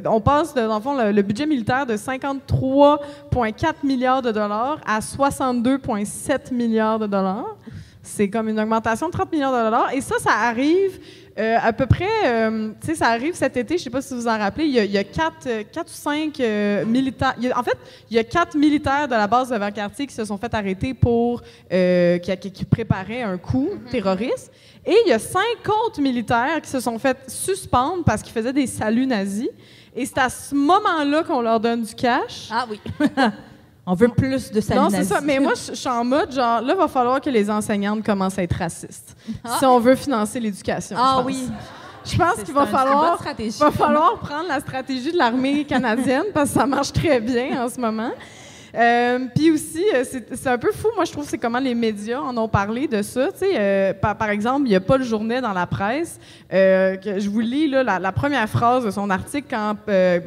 [SPEAKER 2] on passe, dans le fond, le budget militaire de 53,4 milliards de dollars à 62,7 milliards de dollars. C'est comme une augmentation de 30 milliards de dollars. Et ça arrive à peu près, tu sais, ça arrive cet été, je ne sais pas si vous vous en rappelez, il y a 4 ou 5 militaires. En fait, il y a 4 militaires de la base de Valcartier qui se sont fait arrêter pour qui préparaient un coup terroriste. Et il y a 5 autres militaires qui se sont fait suspendre parce qu'ils faisaient des saluts nazis. Et c'est à ce moment-là qu'on leur donne du cash.
[SPEAKER 1] Ah oui. On veut plus de saluts nazis.
[SPEAKER 2] Non, c'est ça. Mais moi, je suis en mode, genre, là, il va falloir que les enseignantes commencent à être racistes. Si on veut financer l'éducation.
[SPEAKER 1] Ah oui.
[SPEAKER 2] Je pense qu'il va falloir prendre la stratégie de l'armée canadienne parce que ça marche très bien en ce moment. Puis aussi, c'est un peu fou, moi, je trouve, c'est comment les médias en ont parlé de ça. Par exemple, il n'y a pas le journée dans la presse. Que je vous lis là, la première phrase de son article quand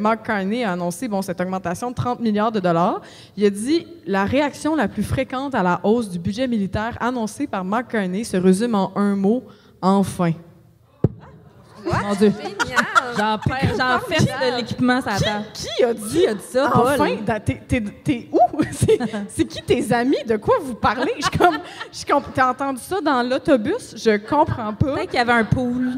[SPEAKER 2] Mark Carney a annoncé cette augmentation de 30 milliards de dollars. Il a dit « La réaction la plus fréquente à la hausse du budget militaire annoncée par Mark Carney se résume en un mot, enfin. »
[SPEAKER 1] Mon Dieu. J'en fesse de l'équipement, ça attend.
[SPEAKER 2] Qui a dit
[SPEAKER 1] ça,
[SPEAKER 2] Paul?
[SPEAKER 1] Paul?
[SPEAKER 2] Enfin, t'es où? C'est qui tes amis? De quoi vous parlez? T'as entendu ça dans l'autobus? Je comprends pas.
[SPEAKER 1] Peut-être qu'il y avait un pool.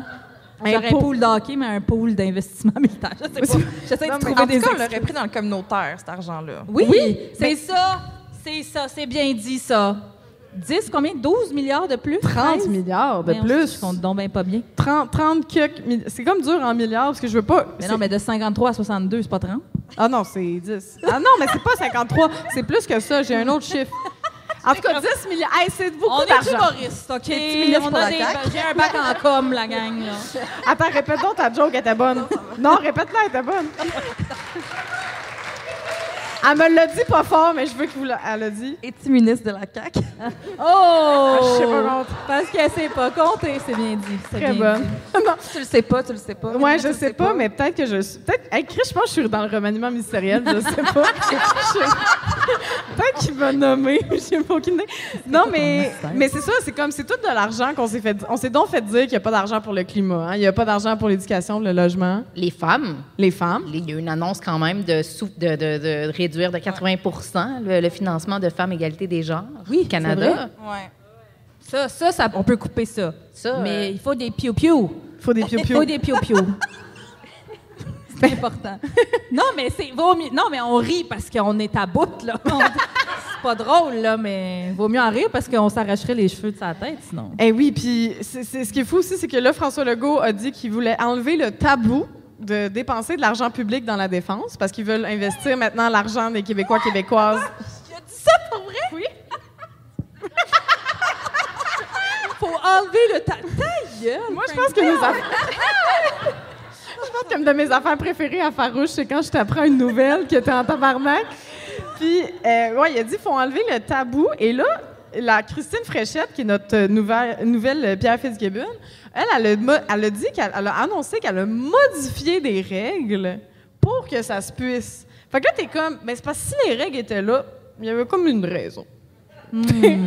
[SPEAKER 1] Genre un pool d'hockey, mais un pool d'investissement militaire. Je sais pas. J'essaie de trouver des
[SPEAKER 6] excuses. On l'aurait pris dans le communautaire, cet argent-là.
[SPEAKER 1] Oui, c'est ça. C'est bien dit, ça. 10, combien? 12 milliards de plus?
[SPEAKER 2] 30 milliards de plus.
[SPEAKER 1] Je compte donc bien pas bien.
[SPEAKER 2] 30 c'est comme dur en milliards, parce que je veux pas...
[SPEAKER 1] Mais non, mais de 53 à 62, c'est pas 30?
[SPEAKER 2] Ah non, c'est 10. Ah non, mais c'est pas 53, c'est plus que ça. J'ai un autre chiffre. En tout cas, 10 milliards. Hey, c'est beaucoup d'argent.
[SPEAKER 1] On est humoristes, OK? J'ai un bac en com, la gang, là.
[SPEAKER 2] Attends, répète donc, ta joke était bonne. Non, répète-la, elle était bonne. Elle me l'a dit pas fort, mais je veux que vous elle l'a dit.
[SPEAKER 6] Es-tu ministre de la CAQ?
[SPEAKER 2] Oh! Je sais pas compter.
[SPEAKER 1] Parce qu'elle sait pas compter, c'est bien dit.
[SPEAKER 2] Très bonne.
[SPEAKER 6] Non, tu le sais pas.
[SPEAKER 2] Ouais, je sais pas, mais peut-être que je suis... Hey, Chris, je pense que je suis dans le remaniement ministériel, je sais pas. Peut-être qu'il va nommer, je sais pas aucune idée. Non, mais c'est ça, c'est tout de l'argent qu'on s'est fait... On s'est donc fait dire qu'il n'y a pas d'argent pour le climat, hein? Il n'y a pas d'argent pour l'éducation, le logement.
[SPEAKER 5] Les femmes.
[SPEAKER 2] Les femmes.
[SPEAKER 5] Il y a une annonce quand même de réduire de 80 le financement de Femmes Égalité des genres au Canada.
[SPEAKER 1] Ça, on peut couper ça. Mais il faut des piou-piou.
[SPEAKER 2] Il faut des
[SPEAKER 1] piou-piou. C'est important. Non, mais vaut mieux. Non, mais on rit parce qu'on est à bout, là. C'est pas drôle, là, mais vaut mieux en rire parce qu'on s'arracherait les cheveux de sa tête, sinon.
[SPEAKER 2] Eh oui, puis ce qui est fou aussi, c'est que là, François Legault a dit qu'il voulait enlever le tabou de dépenser de l'argent public dans la défense parce qu'ils veulent investir maintenant l'argent des Québécois, Québécoises.
[SPEAKER 1] Il a dit ça pour vrai?
[SPEAKER 2] Oui.
[SPEAKER 1] Faut enlever le tabou. Ta gueule!
[SPEAKER 2] Moi, je pense que Je pense qu'une de mes affaires préférées à Farouche, c'est quand je t'apprends une nouvelle qui était en tabarnak. Puis, il a dit qu'il faut enlever le tabou. Et là, la Christine Fréchette, qui est notre nouvelle Pierre Fitzgibbon, elle a dit qu'elle a annoncé qu'elle a modifié des règles pour que ça se puisse. Fait que là, t'es comme, mais c'est parce que si les règles étaient là, il y avait comme une raison.
[SPEAKER 1] Mais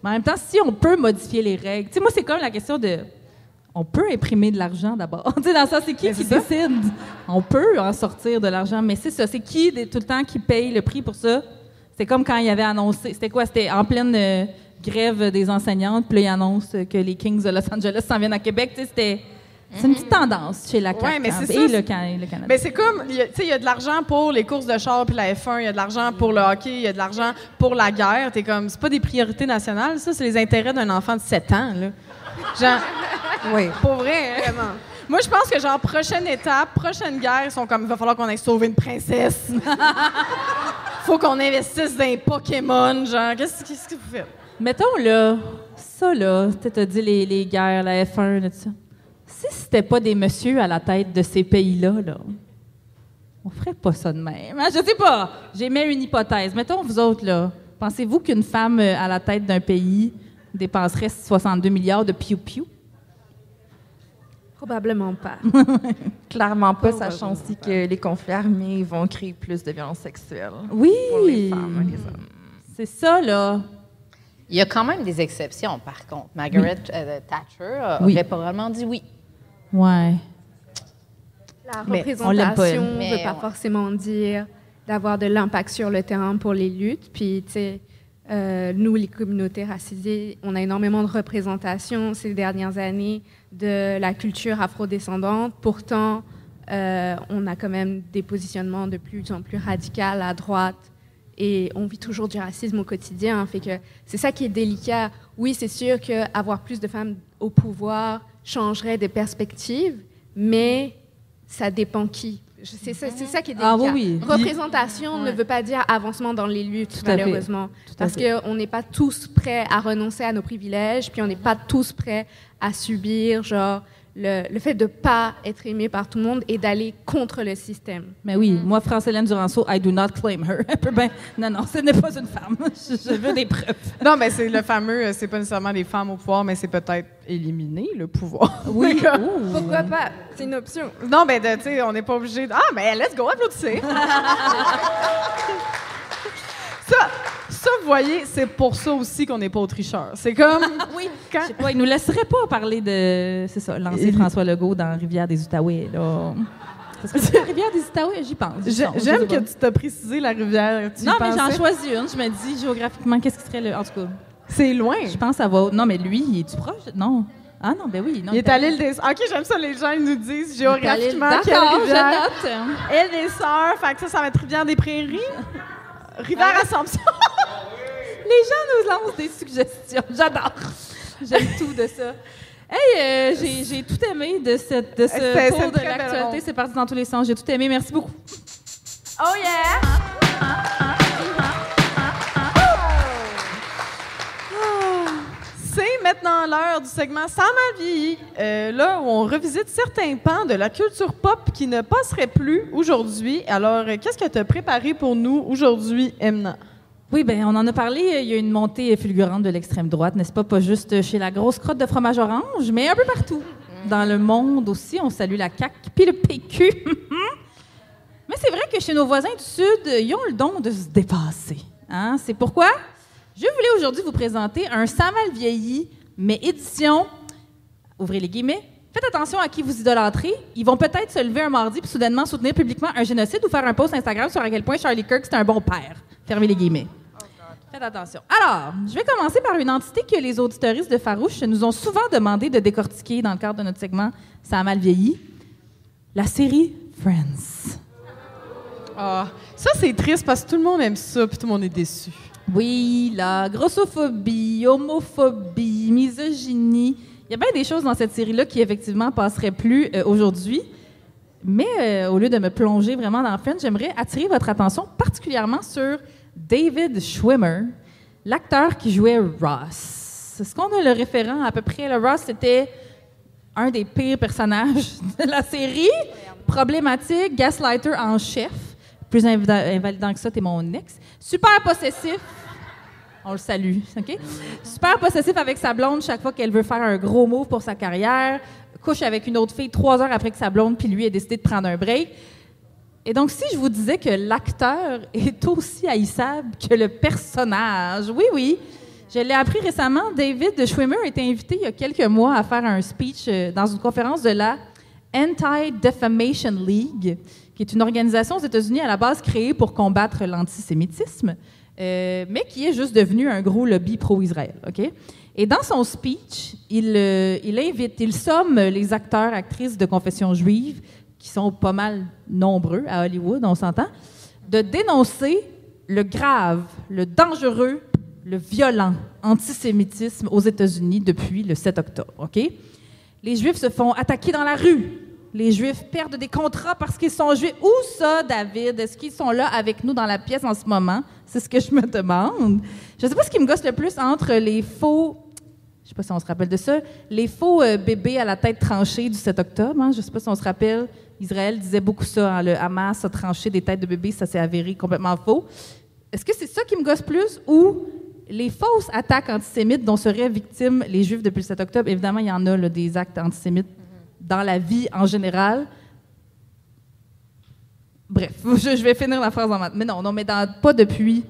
[SPEAKER 1] en même temps, si on peut modifier les règles, tu sais, moi, c'est comme la question de... On peut imprimer de l'argent d'abord. Tu sais, dans ça, c'est qui décide? On peut en sortir de l'argent, mais c'est ça. C'est qui, tout le temps, qui paye le prix pour ça? C'est comme quand il avait annoncé... C'était quoi? C'était en pleine grève des enseignantes, puis là, il annonce que les Kings de Los Angeles s'en viennent à Québec. Tu sais, c'est une petite tendance chez la CAQ
[SPEAKER 2] mais c'est
[SPEAKER 1] et
[SPEAKER 2] ça,
[SPEAKER 1] le Canada.
[SPEAKER 2] Mais c'est comme... Tu sais, il y a de l'argent pour les courses de char puis la F1, il y a de l'argent pour le hockey, il y a de l'argent pour la guerre. T'es comme... C'est pas des priorités nationales, ça. C'est les intérêts d'un enfant de 7 ans, là. Genre...
[SPEAKER 6] Oui.
[SPEAKER 2] Pour vrai, hein? Vraiment. Moi, je pense que, genre, prochaine étape, prochaine guerre, ils sont comme, il va falloir qu'on aille sauver une princesse. Faut qu'on investisse dans les Pokémon, genre, qu'est-ce que vous faites?
[SPEAKER 1] Mettons, là, ça, là, tu as dit les guerres, la F1, tout ça. Si c'était pas des messieurs à la tête de ces pays-là, là, on ferait pas ça de même. Hein? Je sais pas. J'émets une hypothèse. Mettons, vous autres, là, pensez-vous qu'une femme à la tête d'un pays dépenserait 62 milliards de piou-piou?
[SPEAKER 4] Probablement pas.
[SPEAKER 6] Clairement pas, sachant aussi que les conflits armés vont créer plus de violences sexuelles.
[SPEAKER 1] Oui!
[SPEAKER 6] Pour les femmes et les hommes.
[SPEAKER 1] C'est ça, là.
[SPEAKER 5] Il y a quand même des exceptions, par contre. Margaret Thatcher aurait probablement dit oui.
[SPEAKER 1] Ouais.
[SPEAKER 4] La
[SPEAKER 1] Mais
[SPEAKER 4] représentation ne veut pas forcément dire d'avoir de l'impact sur le terrain pour les luttes. Puis, tu sais, nous, les communautés racisées, on a énormément de représentation ces dernières années de la culture afrodescendante. Pourtant, on a quand même des positionnements de plus en plus radicaux à droite et on vit toujours du racisme au quotidien. Fait que c'est ça qui est délicat. Oui, c'est sûr qu'avoir plus de femmes au pouvoir changerait des perspectives, mais ça dépend qui. C'est ça qui est délicat.
[SPEAKER 1] Ah, oui.
[SPEAKER 4] Représentation ne veut pas dire avancement dans les luttes, malheureusement. Parce qu'on n'est pas tous prêts à renoncer à nos privilèges, puis on n'est pas tous prêts à subir, genre, le fait de ne pas être aimé par tout le monde et d'aller contre le système.
[SPEAKER 1] Mais oui, moi, France-Hélène Duranceau, I do not claim her. Non, ce n'est pas une femme. Je veux des preuves.
[SPEAKER 2] Non, mais c'est le fameux, c'est pas nécessairement les femmes au pouvoir, mais c'est peut-être éliminer le pouvoir.
[SPEAKER 1] Oui.
[SPEAKER 4] Pourquoi pas? C'est une option.
[SPEAKER 2] Non, mais tu sais, on n'est pas obligé de... Ah, mais let's go, applaudissez! Ça, vous voyez, c'est pour ça aussi qu'on n'est pas aux tricheurs. C'est comme...
[SPEAKER 1] Oui, je sais pas, ils nous laisseraient pas parler de... C'est ça, lancer François Legault dans Rivière des Outaouais, là. C'est la Rivière des Outaouais, j'y pense.
[SPEAKER 2] J'aime que tu t'as précisé la rivière.
[SPEAKER 1] Non, mais j'en choisis une. Je me dis, géographiquement, qu'est-ce qui serait le... En tout cas...
[SPEAKER 2] C'est loin.
[SPEAKER 1] Je pense que ça va... Non, mais lui, il est-tu proche? Non. Ah non, ben oui. Non,
[SPEAKER 2] il est à l'île des Sœurs. OK, j'aime ça, les gens ils nous disent géographiquement quelle
[SPEAKER 1] D'accord,
[SPEAKER 2] rivière.
[SPEAKER 1] je note.
[SPEAKER 2] Île des Sœurs, fait que ça va être Rivière-des-Prairies. Rivière-Assomption.
[SPEAKER 1] Les gens nous lancent des suggestions. J'adore. J'aime tout de ça. Hey, j'ai tout aimé de ce tour de l'actualité. C'est parti dans tous les sens. J'ai tout aimé. Merci beaucoup.
[SPEAKER 3] Oh yeah!
[SPEAKER 2] C'est maintenant l'heure du segment Sans ma vie, là où on revisite certains pans de la culture pop qui ne passeraient plus aujourd'hui. Alors, qu'est-ce que tu as préparé pour nous aujourd'hui, Emna?
[SPEAKER 1] Oui, bien, on en a parlé. Il y a une montée fulgurante de l'extrême droite, n'est-ce pas? Pas juste chez la grosse crotte de fromage orange, mais un peu partout. Dans le monde aussi, on salue la CAQ puis le PQ. Mais c'est vrai que chez nos voisins du Sud, ils ont le don de se dépasser. Hein? C'est pourquoi je voulais aujourd'hui vous présenter un Ça mal vieilli, mais édition, ouvrez les guillemets, faites attention à qui vous idolâtrez. Ils vont peut-être se lever un mardi puis soudainement soutenir publiquement un génocide ou faire un post Instagram sur à quel point Charlie Kirk, c'est un bon père. Fermez les guillemets. Faites attention. Alors, je vais commencer par une entité que les auditeuristes de Farouche nous ont souvent demandé de décortiquer dans le cadre de notre segment Ça a mal vieilli. La série Friends.
[SPEAKER 2] Ah, ça, c'est triste parce que tout le monde aime ça puis tout le monde est déçu.
[SPEAKER 1] Oui, la grossophobie, homophobie, misogynie. Il y a bien des choses dans cette série-là qui, effectivement, passeraient plus aujourd'hui. Mais au lieu de me plonger vraiment dans Friends, j'aimerais attirer votre attention particulièrement sur David Schwimmer, l'acteur qui jouait Ross. Est-ce qu'on a le référent à peu près? Le Ross, c'était un des pires personnages de la série. Problématique, gaslighter en chef. Plus invalidant que ça, t'es mon ex. Super possessif. On le salue, OK? Super possessif avec sa blonde chaque fois qu'elle veut faire un gros move pour sa carrière. Couche avec une autre fille 3 heures après que sa blonde puis lui ait décidé de prendre un break. Et donc, si je vous disais que l'acteur est aussi haïssable que le personnage, oui, je l'ai appris récemment, David Schwimmer a été invité il y a quelques mois à faire un speech dans une conférence de la Anti-Defamation League, qui est une organisation aux États-Unis à la base créée pour combattre l'antisémitisme, mais qui est juste devenue un gros lobby pro-Israël. OK? Et dans son speech, il somme les acteurs, actrices de confession juive, qui sont pas mal nombreux à Hollywood, on s'entend, de dénoncer le grave, le dangereux, le violent antisémitisme aux États-Unis depuis le 7 octobre. OK? Les Juifs se font attaquer dans la rue. Les Juifs perdent des contrats parce qu'ils sont Juifs. Où ça, David? Est-ce qu'ils sont là avec nous dans la pièce en ce moment? C'est ce que je me demande. Je ne sais pas ce qui me gosse le plus entre les faux... Je ne sais pas si on se rappelle de ça. Les faux bébés à la tête tranchée du 7 octobre. Hein? Je ne sais pas si on se rappelle. Israël disait beaucoup ça. Hein? Le Hamas a tranché des têtes de bébés. Ça s'est avéré complètement faux. Est-ce que c'est ça qui me gosse plus ou les fausses attaques antisémites dont seraient victimes les Juifs depuis le 7 octobre? Évidemment, il y en a là, des actes antisémites dans la vie en général. Bref, je vais finir la phrase en maths. Mais non, mais pas depuis...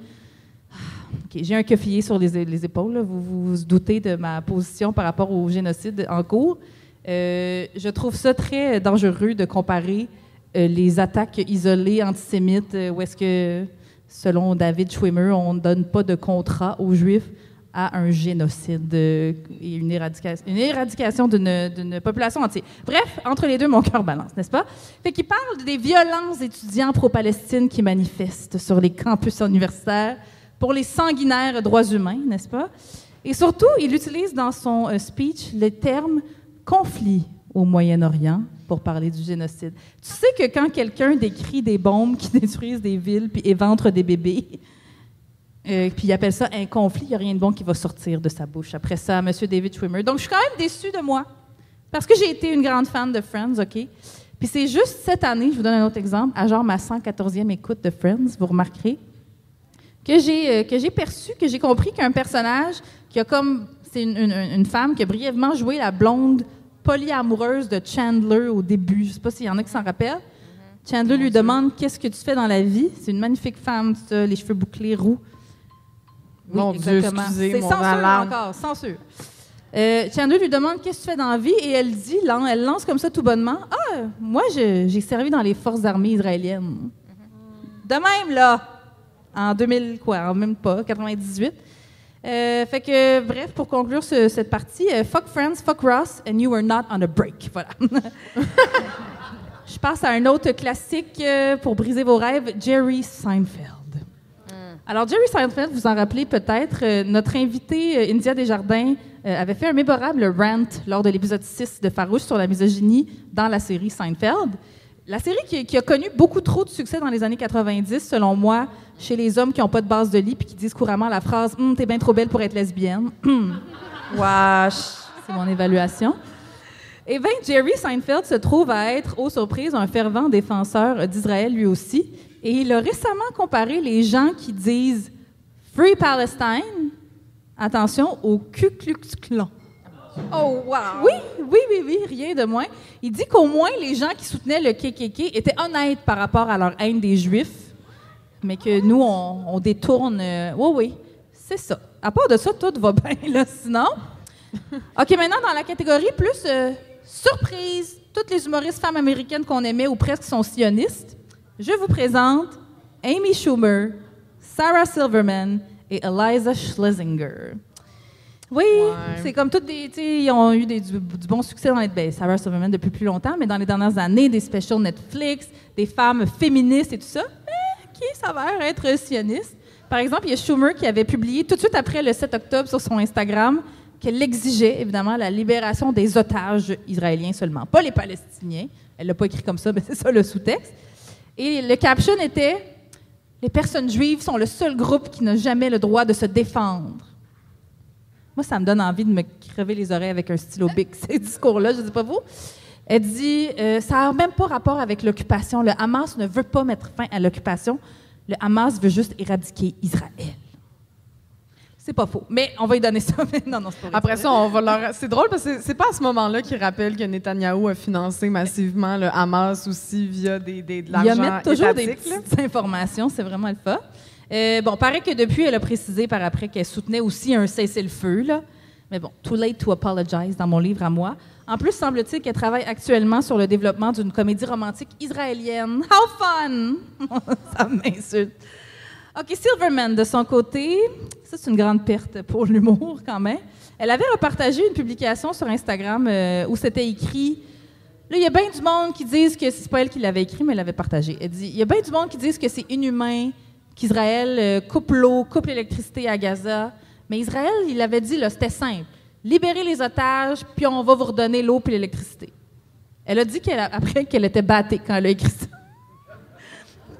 [SPEAKER 1] Okay, j'ai un queufillet sur les épaules. Là. Vous vous doutez de ma position par rapport au génocide en cours. Je trouve ça très dangereux de comparer les attaques isolées antisémites où est-ce que, selon David Schwimmer, on ne donne pas de contrat aux Juifs à un génocide et une éradication d'une population entière. Bref, entre les deux, mon cœur balance, n'est-ce pas? Fait qu'il parle des violents étudiants pro-Palestine qui manifestent sur les campus universitaires pour les sanguinaires droits humains, n'est-ce pas? Et surtout, il utilise dans son speech le terme « conflit au Moyen-Orient » pour parler du génocide. Tu sais que quand quelqu'un décrit des bombes qui détruisent des villes puis éventrent des bébés, puis il appelle ça un conflit, il n'y a rien de bon qui va sortir de sa bouche. Après ça, M. David Schwimmer. Donc, je suis quand même déçue de moi, parce que j'ai été une grande fan de Friends, OK? Puis c'est juste cette année, je vous donne un autre exemple, à genre ma 114e écoute de Friends, vous remarquerez, que j'ai perçu, que j'ai compris qu'un personnage qui a comme... C'est une femme qui a brièvement joué la blonde polyamoureuse de Chandler au début. Je ne sais pas s'il y en a qui s'en rappellent. Chandler lui demande « Qu'est-ce que tu fais dans la vie? » C'est une magnifique femme, ça, les cheveux bouclés roux. Oui,
[SPEAKER 2] mon
[SPEAKER 1] exactement.
[SPEAKER 2] Dieu, excusez,
[SPEAKER 1] c'est
[SPEAKER 2] mon
[SPEAKER 1] censure
[SPEAKER 2] alarme.
[SPEAKER 1] encore, censure. Chandler lui demande « Qu'est-ce que tu fais dans la vie? » Et elle dit, elle lance comme ça tout bonnement « Ah, moi, j'ai servi dans les forces armées israéliennes. » De même, là, en 2000, quoi, même pas, 98. Fait que, bref, pour conclure cette partie, fuck Friends, fuck Ross, and you were not on a break. Voilà. Je passe à un autre classique pour briser vos rêves, Jerry Seinfeld. Alors, Jerry Seinfeld, vous en rappelez peut-être, notre invitée India Desjardins avait fait un mémorable rant lors de l'épisode 6 de Farouche sur la misogynie dans la série Seinfeld. La série qui a connu beaucoup trop de succès dans les années 90, selon moi, chez les hommes qui n'ont pas de base de lit puis qui disent couramment la phrase « T'es bien trop belle pour être lesbienne. » Wesh! C'est mon évaluation. Et bien, Jerry Seinfeld se trouve à être, aux surprises, un fervent défenseur d'Israël lui aussi. Et il a récemment comparé les gens qui disent « Free Palestine », attention, au Ku Klux Klan.
[SPEAKER 4] Oh, wow!
[SPEAKER 1] Oui, rien de moins. Il dit qu'au moins les gens qui soutenaient le KKK étaient honnêtes par rapport à leur haine des Juifs, mais que nous, on détourne... oui, c'est ça. À part de ça, tout va bien, là, sinon. OK, maintenant, dans la catégorie plus surprise, toutes les humoristes femmes américaines qu'on aimait ou presque sont sionistes, je vous présente Amy Schumer, Sarah Silverman et Eliza Schlesinger. Oui, c'est comme toutes des... Ils ont eu du bon succès dans les... Sarah Silverman depuis plus longtemps, mais dans les dernières années, des specials Netflix, des femmes féministes et tout ça, qui s'avèrent être sionistes. Par exemple, il y a Schumer qui avait publié tout de suite après le 7 octobre sur son Instagram qu'elle exigeait, évidemment, la libération des otages israéliens seulement, pas les Palestiniens. Elle l'a pas écrit comme ça, mais c'est ça le sous-texte. Et le caption était « Les personnes juives sont le seul groupe qui n'a jamais le droit de se défendre. » Moi, ça me donne envie de me crever les oreilles avec un stylo Bic, ces discours-là, je ne sais pas vous. Elle dit ça n'a même pas rapport avec l'occupation. Le Hamas ne veut pas mettre fin à l'occupation. Le Hamas veut juste éradiquer Israël. C'est pas faux. Mais on va lui donner ça. Non, c'est pas vrai.
[SPEAKER 2] Après ça, on va leur... C'est drôle parce que c'est pas à ce moment-là qu'ils rappellent que Netanyahou a financé massivement le Hamas aussi via de l'argent
[SPEAKER 1] étatique. Il mettre toujours des
[SPEAKER 2] petites
[SPEAKER 1] informations. C'est vraiment le fun. Paraît que depuis, elle a précisé par après qu'elle soutenait aussi un cessez-le-feu, là. Mais bon, too late to apologize dans mon livre à moi. En plus, semble-t-il qu'elle travaille actuellement sur le développement d'une comédie romantique israélienne. How fun! Ça m'insulte. OK, Silverman, de son côté, ça, c'est une grande perte pour l'humour, quand même. Elle avait repartagé une publication sur Instagram où c'était écrit... Là, il y a bien du monde qui disent que... C'est pas elle qui l'avait écrit, mais elle l'avait partagé. Elle dit, il y a bien du monde qui disent que c'est inhumain, qu'Israël coupe l'eau, coupe l'électricité à Gaza. Mais Israël, il avait dit, là, c'était simple. Libérez les otages, puis on va vous redonner l'eau et l'électricité. Elle a dit après qu'elle était battée quand elle a écrit ça.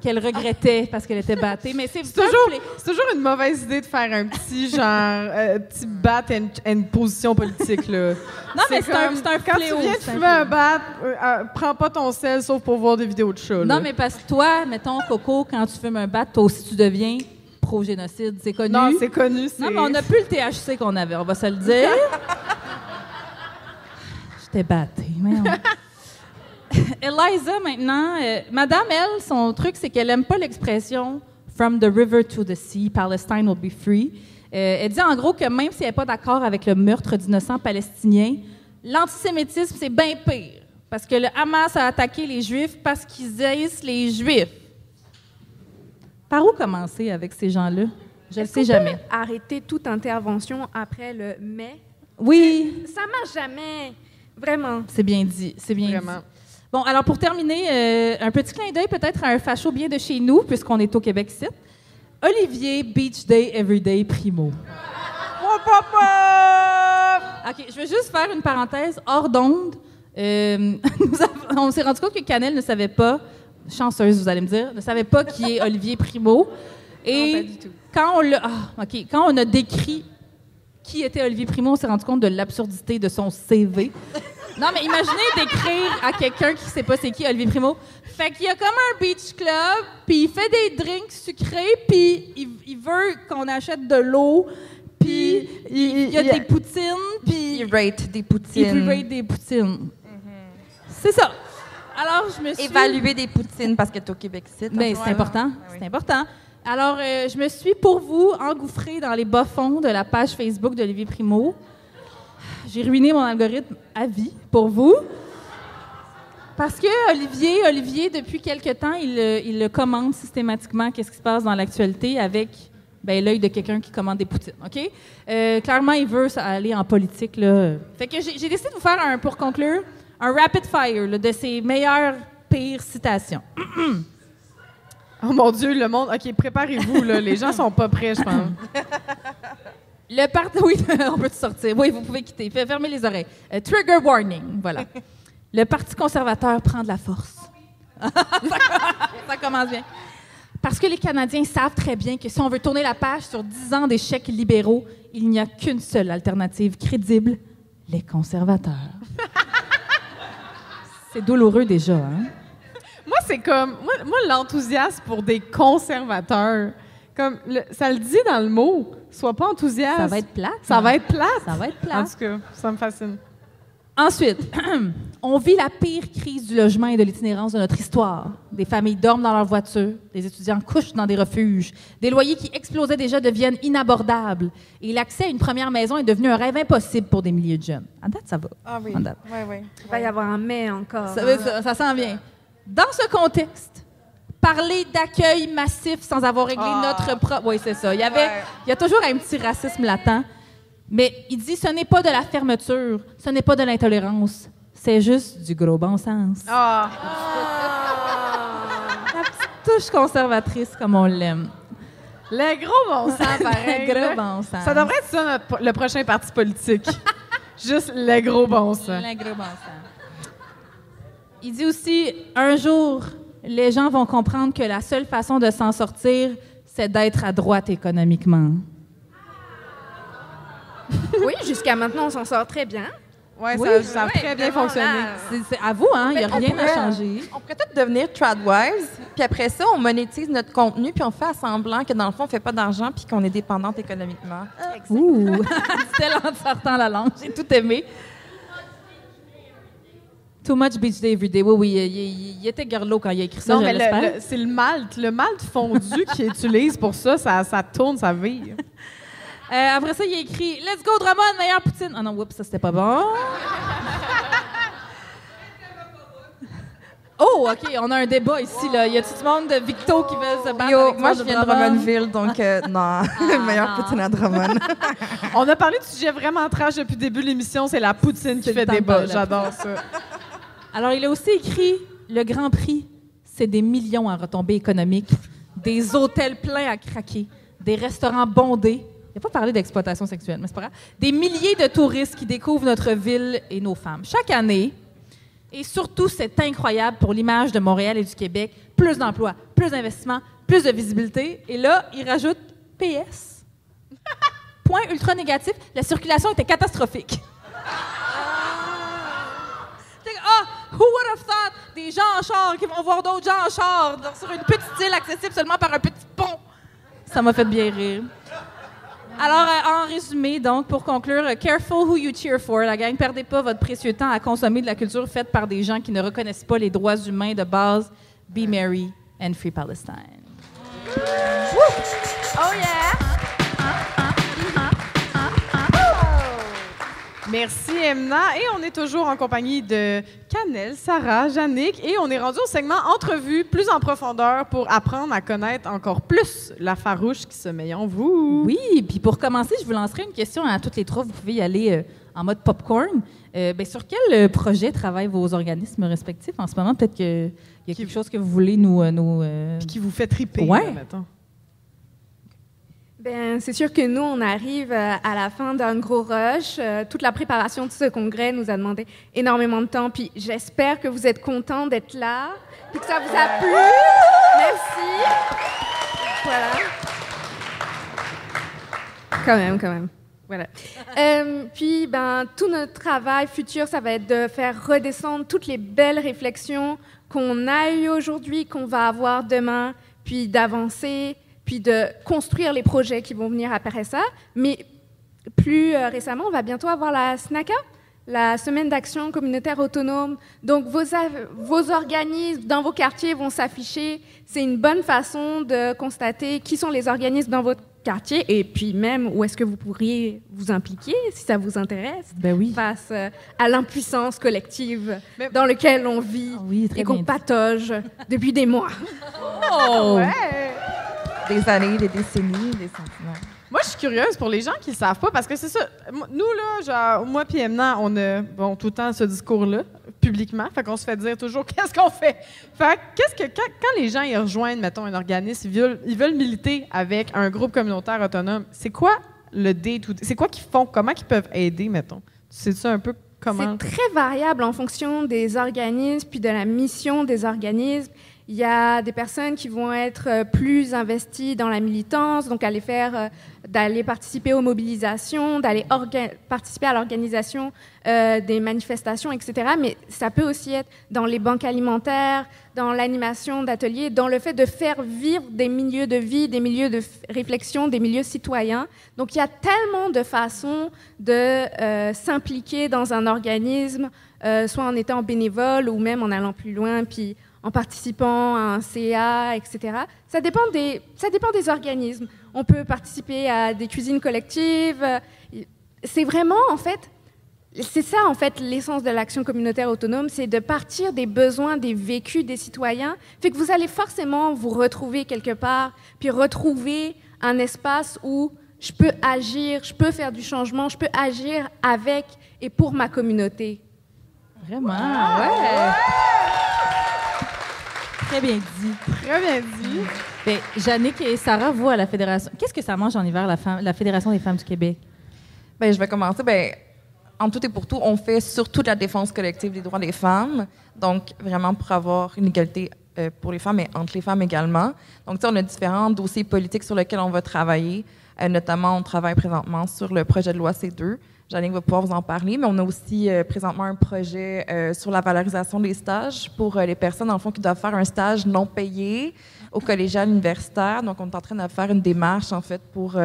[SPEAKER 1] Qu'elle regrettait parce qu'elle était battée. Mais c'est
[SPEAKER 2] toujours une mauvaise idée de faire un petit petit bat and position politique, là.
[SPEAKER 1] Non, mais c'est un fléau.
[SPEAKER 2] Quand tu viens de fumer un bat, prends pas ton sel sauf pour voir des vidéos de chats.
[SPEAKER 1] Non, mais parce que toi, mettons, Coco, quand tu fumes un bat, toi aussi tu deviens pro-génocide. C'est connu.
[SPEAKER 2] Non, c'est connu.
[SPEAKER 1] Non, mais on n'a plus le THC qu'on avait, on va se le dire. J'étais battée, mais Eliza, maintenant, madame, elle, son truc, c'est qu'elle n'aime pas l'expression « From the river to the sea, Palestine will be free ». Elle dit en gros que même si elle n'est pas d'accord avec le meurtre d'innocents palestiniens, l'antisémitisme, c'est bien pire. Parce que le Hamas a attaqué les Juifs parce qu'ils haïssent les Juifs. Par où commencer avec ces gens-là? Je ne sais jamais.
[SPEAKER 4] Arrêter toute intervention après le « mais ».
[SPEAKER 1] Oui.
[SPEAKER 4] Ça marche jamais. Vraiment.
[SPEAKER 1] C'est bien dit. C'est bien
[SPEAKER 2] Vraiment.
[SPEAKER 1] dit. Bon, alors pour terminer, un petit clin d'œil peut-être à un facho bien de chez nous, puisqu'on est au Québec ici. Olivier Beach Day Everyday Primo. OK, je vais juste faire une parenthèse hors d'onde. On s'est rendu compte que Canel ne savait pas, chanceuse vous allez me dire, ne savait pas qui est Olivier Primo. Et
[SPEAKER 4] non, pas du tout.
[SPEAKER 1] Quand on a décrit qui était Olivier Primo, on s'est rendu compte de l'absurdité de son CV. Non, mais imaginez d'écrire à quelqu'un qui ne sait pas c'est qui Olivier Primo. Fait qu'il y a comme un beach club, puis il fait des drinks sucrés, puis il veut qu'on achète de l'eau, puis il y a des poutines, puis
[SPEAKER 6] Il rate des poutines.
[SPEAKER 1] C'est ça. Alors, je me suis...
[SPEAKER 6] Évaluer des poutines parce que t'es au Québec ici.
[SPEAKER 1] Mais c'est important. C'est important. Alors, je me suis, pour vous, engouffrée dans les bas-fonds de la page Facebook d'Olivier Primo. J'ai ruiné mon algorithme à vie pour vous. Parce que Olivier, depuis quelque temps, il le commande systématiquement qu'est-ce qui se passe dans l'actualité avec l'œil de quelqu'un qui commande des poutines, OK? Clairement, il veut aller en politique, là. Fait que j'ai décidé de vous faire, pour conclure, un rapid fire là, de ses meilleures, pires citations.
[SPEAKER 2] Oh mon Dieu, le monde... OK, préparez-vous, là. Les gens sont pas prêts, je pense.
[SPEAKER 1] Le parti... Oui, on peut sortir. Oui, vous pouvez quitter. Fermez les oreilles. Trigger warning, voilà. Le Parti conservateur prend de la force. Ça commence bien. Parce que les Canadiens savent très bien que si on veut tourner la page sur 10 ans d'échecs libéraux, il n'y a qu'une seule alternative crédible, les conservateurs. C'est douloureux déjà, hein?
[SPEAKER 2] Moi, c'est comme... Moi l'enthousiasme pour des conservateurs... ça le dit dans le mot. Sois pas enthousiaste.
[SPEAKER 1] Ça va être plate.
[SPEAKER 2] Ça va être plate.
[SPEAKER 1] Ça va être
[SPEAKER 2] En
[SPEAKER 1] plate.
[SPEAKER 2] tout cas, ça me fascine.
[SPEAKER 1] Ensuite, on vit la pire crise du logement et de l'itinérance de notre histoire. Des familles dorment dans leurs voitures, des étudiants couchent dans des refuges, des loyers qui explosaient déjà deviennent inabordables. Et l'accès à une première maison est devenu un rêve impossible pour des milliers de jeunes. À date, ça va.
[SPEAKER 6] Ah oui.
[SPEAKER 1] À date.
[SPEAKER 4] Il va y avoir un mais encore.
[SPEAKER 1] Ça s'en vient. Dans ce contexte, parler d'accueil massif sans avoir réglé notre propre... Oui, c'est ça. Il y a toujours un petit racisme latent. Mais il dit, ce n'est pas de la fermeture, ce n'est pas de l'intolérance, c'est juste du gros bon sens. La petite touche conservatrice comme on l'aime.
[SPEAKER 2] Le gros bon sens, pareil.
[SPEAKER 1] Le gros bon sens.
[SPEAKER 2] Ça devrait être ça, le prochain parti politique. Juste le gros bon sens.
[SPEAKER 1] Le gros bon sens. Il dit aussi, un jour, les gens vont comprendre que la seule façon de s'en sortir, c'est d'être à droite économiquement.
[SPEAKER 4] Oui, jusqu'à maintenant, on s'en sort très bien.
[SPEAKER 2] Oui,
[SPEAKER 1] Oui,
[SPEAKER 2] ça a très bien fonctionné.
[SPEAKER 1] C'est à vous, hein? Il n'y a rien à changer.
[SPEAKER 6] On pourrait peut-être devenir Tradwives, puis après ça, on monétise notre contenu, puis on fait semblant que dans le fond, on ne fait pas d'argent, puis qu'on est dépendante économiquement.
[SPEAKER 1] Ouh! C'était en sortant la langue. J'ai tout aimé. Too much beach day every day. Oui, il était garlot quand il a écrit ça,
[SPEAKER 2] Non,
[SPEAKER 1] je
[SPEAKER 2] mais
[SPEAKER 1] l'espère.
[SPEAKER 2] c'est le malt fondu qu'il utilise pour ça, ça tourne, ça vire.
[SPEAKER 1] Après ça, il a écrit « Let's go, Drummond, meilleure poutine! » Ah non, oups, ça, c'était pas bon. Oh, OK, on a un débat ici, là. Y a tout le monde de Victo qui veut se battre avec
[SPEAKER 6] Moi,
[SPEAKER 1] toi
[SPEAKER 6] je viens de
[SPEAKER 1] Drummond?
[SPEAKER 6] Drummondville, donc non, meilleure poutine à Drummond.
[SPEAKER 2] On a parlé de sujet vraiment trash depuis le début de l'émission, c'est la poutine qui
[SPEAKER 1] C'est
[SPEAKER 2] fait
[SPEAKER 1] le temps de
[SPEAKER 2] débat.
[SPEAKER 1] parler de la
[SPEAKER 2] J'adore ça.
[SPEAKER 1] Alors, il a aussi écrit « Le Grand Prix, c'est des millions en retombées économiques, des hôtels pleins à craquer, des restaurants bondés. » Il n'a pas parlé d'exploitation sexuelle, mais c'est pas grave. Des milliers de touristes qui découvrent notre ville et nos femmes. Chaque année, et surtout, c'est incroyable pour l'image de Montréal et du Québec, plus d'emplois, plus d'investissements, plus de visibilité. Et là, il rajoute « PS ». Point ultra négatif, la circulation était catastrophique. Who would have thought? Des gens en char qui vont voir d'autres gens en char sur une petite île accessible seulement par un petit pont. Ça m'a fait bien rire. Alors, en résumé, donc, pour conclure, careful who you cheer for. La gang, perdez pas votre précieux temps à consommer de la culture faite par des gens qui ne reconnaissent pas les droits humains de base. Be merry and free Palestine.
[SPEAKER 3] Oh yeah!
[SPEAKER 2] Merci, Emna. Et on est toujours en compagnie de Canel, Sarah, Jannick. Et on est rendu au segment entrevue plus en profondeur pour apprendre à connaître encore plus la farouche qui sommeille en vous.
[SPEAKER 1] Oui, puis pour commencer, je vous lancerai une question à toutes les trois. Vous pouvez y aller en mode popcorn. Sur quel projet travaillent vos organismes respectifs en ce moment? Peut-être qu'il y a quelque chose que vous voulez nous
[SPEAKER 2] Puis qui vous fait triper,
[SPEAKER 1] Ouais.
[SPEAKER 2] là, mettons.
[SPEAKER 4] Ben, c'est sûr que nous, on arrive à la fin d'un gros rush. Toute la préparation de ce congrès nous a demandé énormément de temps. Puis j'espère que vous êtes contents d'être là, puis que ça vous a plu. Merci. Voilà. Quand même. Voilà. Puis, ben, tout notre travail futur, ça va être de faire redescendre toutes les belles réflexions qu'on a eues aujourd'hui, qu'on va avoir demain, puis d'avancer, puis de construire les projets qui vont venir après ça. Mais plus récemment, on va bientôt avoir la SNACA, la Semaine d'action communautaire autonome. Donc, vos organismes dans vos quartiers vont s'afficher. C'est une bonne façon de constater qui sont les organismes dans votre quartier et puis même où est-ce que vous pourriez vous impliquer, si ça vous intéresse,
[SPEAKER 1] Ben oui.
[SPEAKER 4] face à l'impuissance collective
[SPEAKER 2] Mais-
[SPEAKER 4] dans laquelle on vit
[SPEAKER 1] Oui, très
[SPEAKER 4] et qu'on
[SPEAKER 1] bien dit.
[SPEAKER 4] patauge depuis des mois.
[SPEAKER 1] Oh!
[SPEAKER 6] Des années, des décennies, des sentiments.
[SPEAKER 2] Moi, je suis curieuse pour les gens qui ne le savent pas, parce que c'est ça. Nous, là, genre, moi puis Emna, on a tout le temps ce discours-là, publiquement. Fait qu'on se fait dire toujours qu'est-ce qu'on fait. Fait que, quand les gens y rejoignent, mettons, un organisme, ils veulent militer avec un groupe communautaire autonome, c'est quoi le day-to-day? C'est quoi qu'ils font? Comment ils peuvent aider, mettons? C'est-tu un peu comment?
[SPEAKER 4] C'est très variable en fonction des organismes puis de la mission des organismes. Il y a des personnes qui vont être plus investies dans la militance, donc d'aller participer aux mobilisations, d'aller participer à l'organisation des manifestations, etc. Mais ça peut aussi être dans les banques alimentaires, dans l'animation d'ateliers, dans le fait de faire vivre des milieux de vie, des milieux de réflexion, des milieux citoyens. Donc, il y a tellement de façons de s'impliquer dans un organisme, soit en étant bénévole ou même en allant plus loin, puis en participant à un CA, etc. Ça dépend des organismes. On peut participer à des cuisines collectives. C'est vraiment, c'est ça, l'essence de l'action communautaire autonome, c'est de partir des besoins, des vécus des citoyens. Fait que vous allez forcément vous retrouver quelque part, puis retrouver un espace où je peux agir, je peux faire du changement, je peux agir avec et pour ma communauté.
[SPEAKER 1] Vraiment, ouais! Très bien dit.
[SPEAKER 2] Très bien dit.
[SPEAKER 1] Bien, Jannick et Sarah, vous, à la Fédération, qu'est-ce que ça mange en hiver, la Fédération des femmes du Québec?
[SPEAKER 6] Bien, je vais commencer. Bien, en tout et pour tout, on fait surtout de la défense collective des droits des femmes. Donc, vraiment pour avoir une égalité pour les femmes, mais entre les femmes également. Donc, on a différents dossiers politiques sur lesquels on va travailler. Notamment, on travaille présentement sur le projet de loi C2. Jannick va pouvoir vous en parler, mais on a aussi présentement un projet sur la valorisation des stages pour les personnes, en fond, qui doivent faire un stage non payé au collégial universitaire. Donc, on est en train de faire une démarche, en fait, pour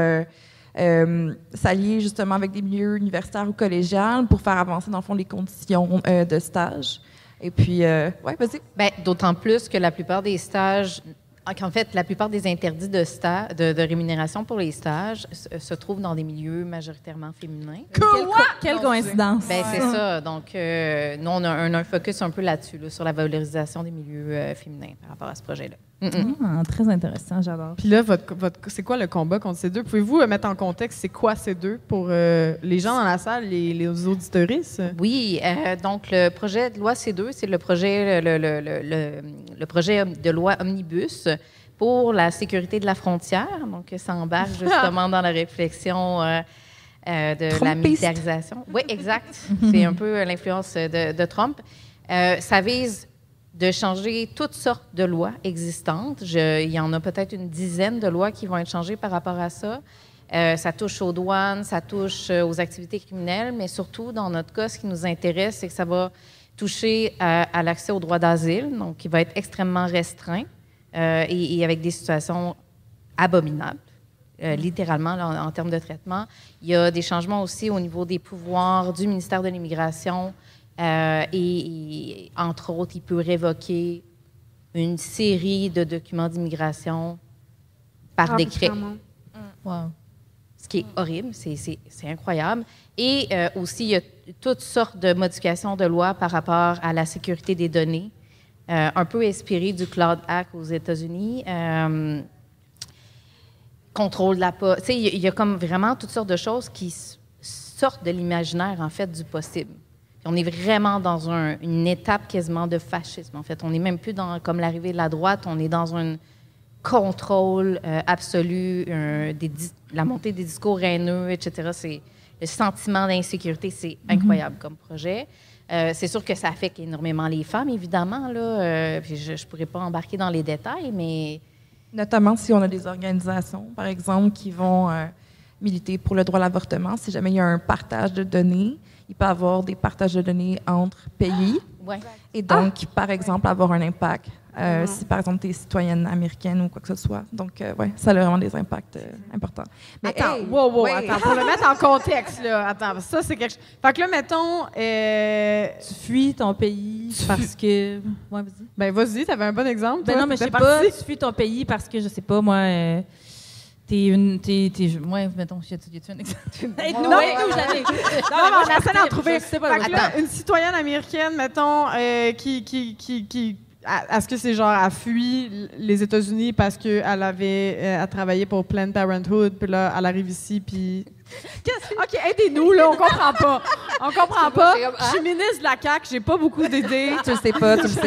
[SPEAKER 6] s'allier justement avec des milieux universitaires ou collégiales pour faire avancer, dans le fond, les conditions de stage. Et puis, ouais, vas-y.
[SPEAKER 5] Bien, d'autant plus que la plupart des stages... En fait, la plupart des interdits de rémunération pour les stages se trouvent dans des milieux majoritairement féminins.
[SPEAKER 1] Quelle coïncidence!
[SPEAKER 5] Ben, c'est ça. Donc, nous, on a un focus un peu là-dessus, sur la valorisation des milieux féminins par rapport à ce projet-là.
[SPEAKER 1] Très intéressant, j'adore.
[SPEAKER 2] Puis là, c'est quoi le combat contre ces deux? Pouvez-vous mettre en contexte c'est quoi ces deux pour les gens dans la salle, les auditeuristes?
[SPEAKER 5] Oui, donc le projet de loi C2, c'est le projet de loi Omnibus pour la sécurité de la frontière. Donc, ça embarque justement dans la réflexion de la militarisation. Oui, exact. C'est un peu l'influence de Trump. Ça vise de changer toutes sortes de lois existantes. Il y en a peut-être une dizaine de lois qui vont être changées par rapport à ça. Ça touche aux douanes, ça touche aux activités criminelles, mais surtout, dans notre cas, ce qui nous intéresse, c'est que ça va toucher à l'accès au droit d'asile, donc qui va être extrêmement restreint et avec des situations abominables, littéralement, là, en termes de traitement. Il y a des changements aussi au niveau des pouvoirs du ministère de l'Immigration, et entre autres, il peut révoquer une série de documents d'immigration par décret.
[SPEAKER 1] Wow.
[SPEAKER 5] Ce qui est horrible, c'est incroyable. Et aussi, il y a toutes sortes de modifications de loi par rapport à la sécurité des données, un peu inspiré du Cloud Act aux États-Unis. Contrôle de la... Tu sais, il y a comme vraiment toutes sortes de choses qui sortent de l'imaginaire, en fait, du possible. On est vraiment dans une étape quasiment de fascisme, en fait. On n'est même plus dans comme l'arrivée de la droite, on est dans un contrôle absolu, la montée des discours haineux, etc. C'est le sentiment d'insécurité, c'est incroyable comme projet. C'est sûr que ça affecte énormément les femmes, évidemment. Là, je ne pourrais pas embarquer dans les détails, mais...
[SPEAKER 6] Notamment si on a des organisations, par exemple, qui vont militer pour le droit à l'avortement. Si jamais il y a un partage de données, il peut y avoir des partages de données entre pays.
[SPEAKER 5] Ouais.
[SPEAKER 6] Et donc, par exemple, avoir un impact si, par exemple, tu es citoyenne américaine ou quoi que ce soit. Donc, oui, ça a vraiment des impacts importants.
[SPEAKER 2] Mais attends, attends, pour le mettre en contexte, là, attends, ça, c'est quelque chose... Fait que là, mettons...
[SPEAKER 1] Tu fuis ton pays parce que... Ouais, vas-y.
[SPEAKER 2] Ben, vas-y, t'avais un bon exemple.
[SPEAKER 1] Ben
[SPEAKER 2] toi,
[SPEAKER 1] non, mais je sais pas, tu fuis ton pays parce que, je sais pas, moi... Ouais, mettons, y a-tu un exemple?
[SPEAKER 2] Non, on essaie d'en trouver. Fait que là, une citoyenne américaine, mettons, est-ce que c'est genre, elle fuit les États-Unis parce qu'elle avait travaillé pour Planned Parenthood, puis là, elle arrive ici, puis... OK, aidez-nous, là, on comprend pas. On comprend pas. Je suis ministre de la CAQ, j'ai pas beaucoup d'idées.
[SPEAKER 6] Tu le sais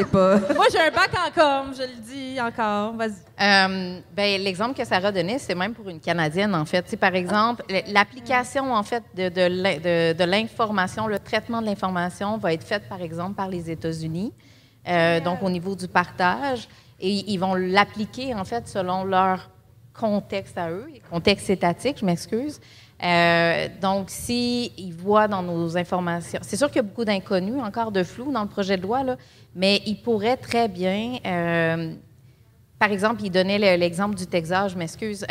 [SPEAKER 6] pas.
[SPEAKER 1] Moi, j'ai un bac en com, je le dis encore. Vas-y.
[SPEAKER 5] Ben, l'exemple que Sarah donnait, c'est même pour une Canadienne, en fait. C'est, par exemple, l'application, en fait, de l'information, le traitement de l'information va être fait, par exemple, par les États-Unis. Donc, au niveau du partage. Et ils vont l'appliquer, en fait, selon leur contexte à eux, contexte étatique, je m'excuse. Donc, s'ils voient dans nos informations... C'est sûr qu'il y a beaucoup d'inconnus, encore de flou dans le projet de loi, là, mais ils pourraient très bien... par exemple, il donnait l'exemple du Texas, je m'excuse,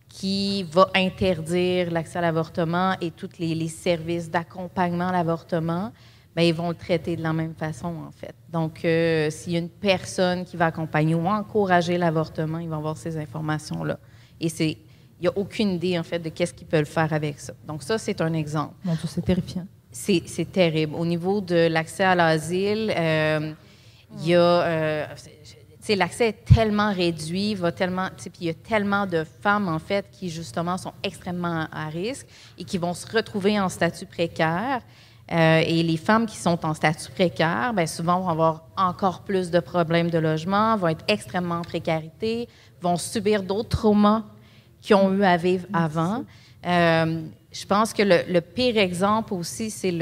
[SPEAKER 5] qui va interdire l'accès à l'avortement et tous les services d'accompagnement à l'avortement. Bien, ils vont le traiter de la même façon, en fait. Donc, s'il y a une personne qui va accompagner ou encourager l'avortement, ils vont avoir ces informations-là. Et il n'y a aucune idée, en fait, de qu'est-ce qu'ils peuvent faire avec ça. Donc, ça, c'est un exemple.
[SPEAKER 1] Mon Dieu, c'est terrifiant.
[SPEAKER 5] C'est terrible. Au niveau de l'accès à l'asile, il y a... l'accès est tellement réduit, puis il y a tellement de femmes, en fait, qui, justement, sont extrêmement à risque et qui vont se retrouver en statut précaire. Et les femmes qui sont en statut précaire, bien, souvent vont avoir encore plus de problèmes de logement, vont être extrêmement en précarité, vont subir d'autres traumas qu'ils ont eu à vivre avant. Je pense que le pire exemple aussi, c'est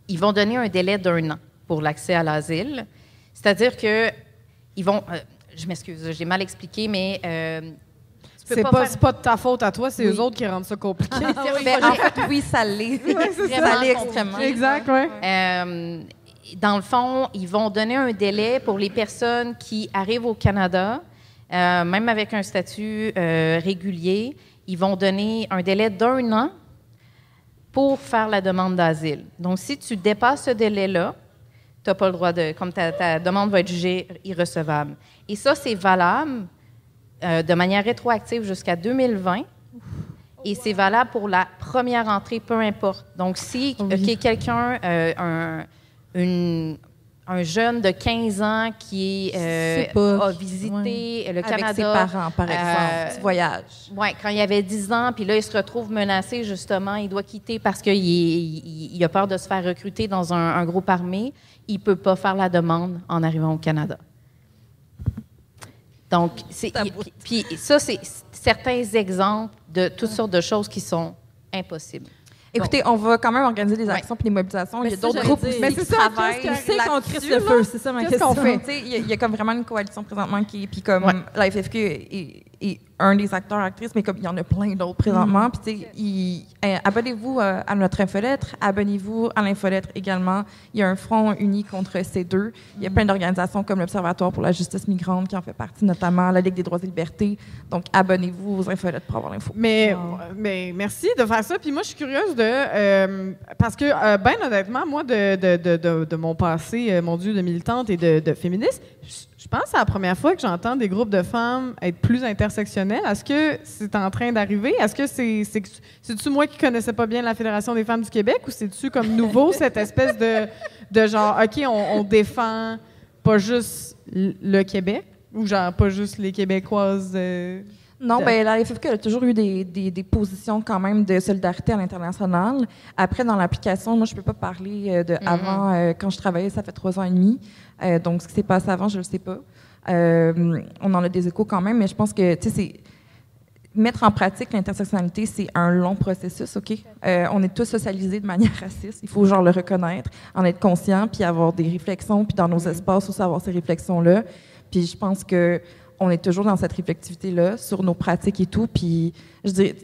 [SPEAKER 5] ils vont donner un délai d'1 an pour l'accès à l'asile. C'est-à-dire que ils vont... je m'excuse, j'ai mal expliqué, mais...
[SPEAKER 2] c'est pas de ta faute à toi, c'est eux autres qui rendent ça compliqué.
[SPEAKER 6] En fait, oui, ça l'est. Ça l'est extrêmement.
[SPEAKER 2] Exact, oui.
[SPEAKER 5] Dans le fond, ils vont donner un délai pour les personnes qui arrivent au Canada, même avec un statut régulier. Ils vont donner un délai d'1 an pour faire la demande d'asile. Donc, si tu dépasses ce délai-là, tu n'as pas le droit de... Comme ta demande va être jugée irrecevable. Et ça, c'est valable de manière rétroactive jusqu'à 2020. Et c'est valable pour la première entrée, peu importe. Donc, si quelqu'un, un jeune de 15 ans qui a visité le Canada...
[SPEAKER 6] Avec ses parents, par exemple, du voyage.
[SPEAKER 5] Oui, quand il avait 10 ans, puis là, il se retrouve menacé, justement, il doit quitter parce qu'il a peur de se faire recruter dans un groupe armé. Il ne peut pas faire la demande en arrivant au Canada. Donc, puis ça, c'est certains exemples de toutes sortes de choses qui sont impossibles.
[SPEAKER 6] Écoutez, on va quand même organiser des actions puis des mobilisations. Il y a d'autres groupes aussi qui travaillent
[SPEAKER 1] là-dessus. Qu'on crisse le feu, c'est ça ma question.
[SPEAKER 6] Qu'est-ce qu'on fait? Il y a comme vraiment une coalition présentement puis comme la FFQ est un des acteurs, actrices, mais comme il y en a plein d'autres présentement. Puis tu sais, abonnez-vous à notre infolettre, abonnez-vous à l'infolettre également. Il y a un front uni contre ces deux. Il y a plein d'organisations comme l'Observatoire pour la justice migrante qui en fait partie, notamment la Ligue des droits et libertés. Donc, abonnez-vous aux infolettes pour avoir l'info.
[SPEAKER 2] Mais merci de faire ça. Puis moi, je suis curieuse parce que, bien honnêtement, moi, de mon passé, mon Dieu, de militante et de féministe, je pense que c'est la première fois que j'entends des groupes de femmes être plus intersectionnels. Est-ce que c'est en train d'arriver? Est-ce que c'est-tu moi qui connaissais pas bien la Fédération des femmes du Québec ou c'est-tu comme nouveau, cette espèce de genre, OK, on défend pas juste le Québec ou genre pas juste les Québécoises?
[SPEAKER 6] Non, bien, la FFQ a toujours eu des positions quand même de solidarité à l'international. Après, dans l'application, moi, je peux pas parler de avant. Quand je travaillais, ça fait 3 ans et demi. Donc, ce qui s'est passé avant, je le sais pas. On en a des échos quand même, mais je pense que, tu sais, mettre en pratique l'intersectionnalité, c'est un long processus, OK? On est tous socialisés de manière raciste. Il faut, genre, le reconnaître, en être conscient, puis avoir des réflexions, puis dans nos espaces aussi avoir ces réflexions-là. Puis je pense que on est toujours dans cette réflexivité-là sur nos pratiques et tout. Puis, je dirais,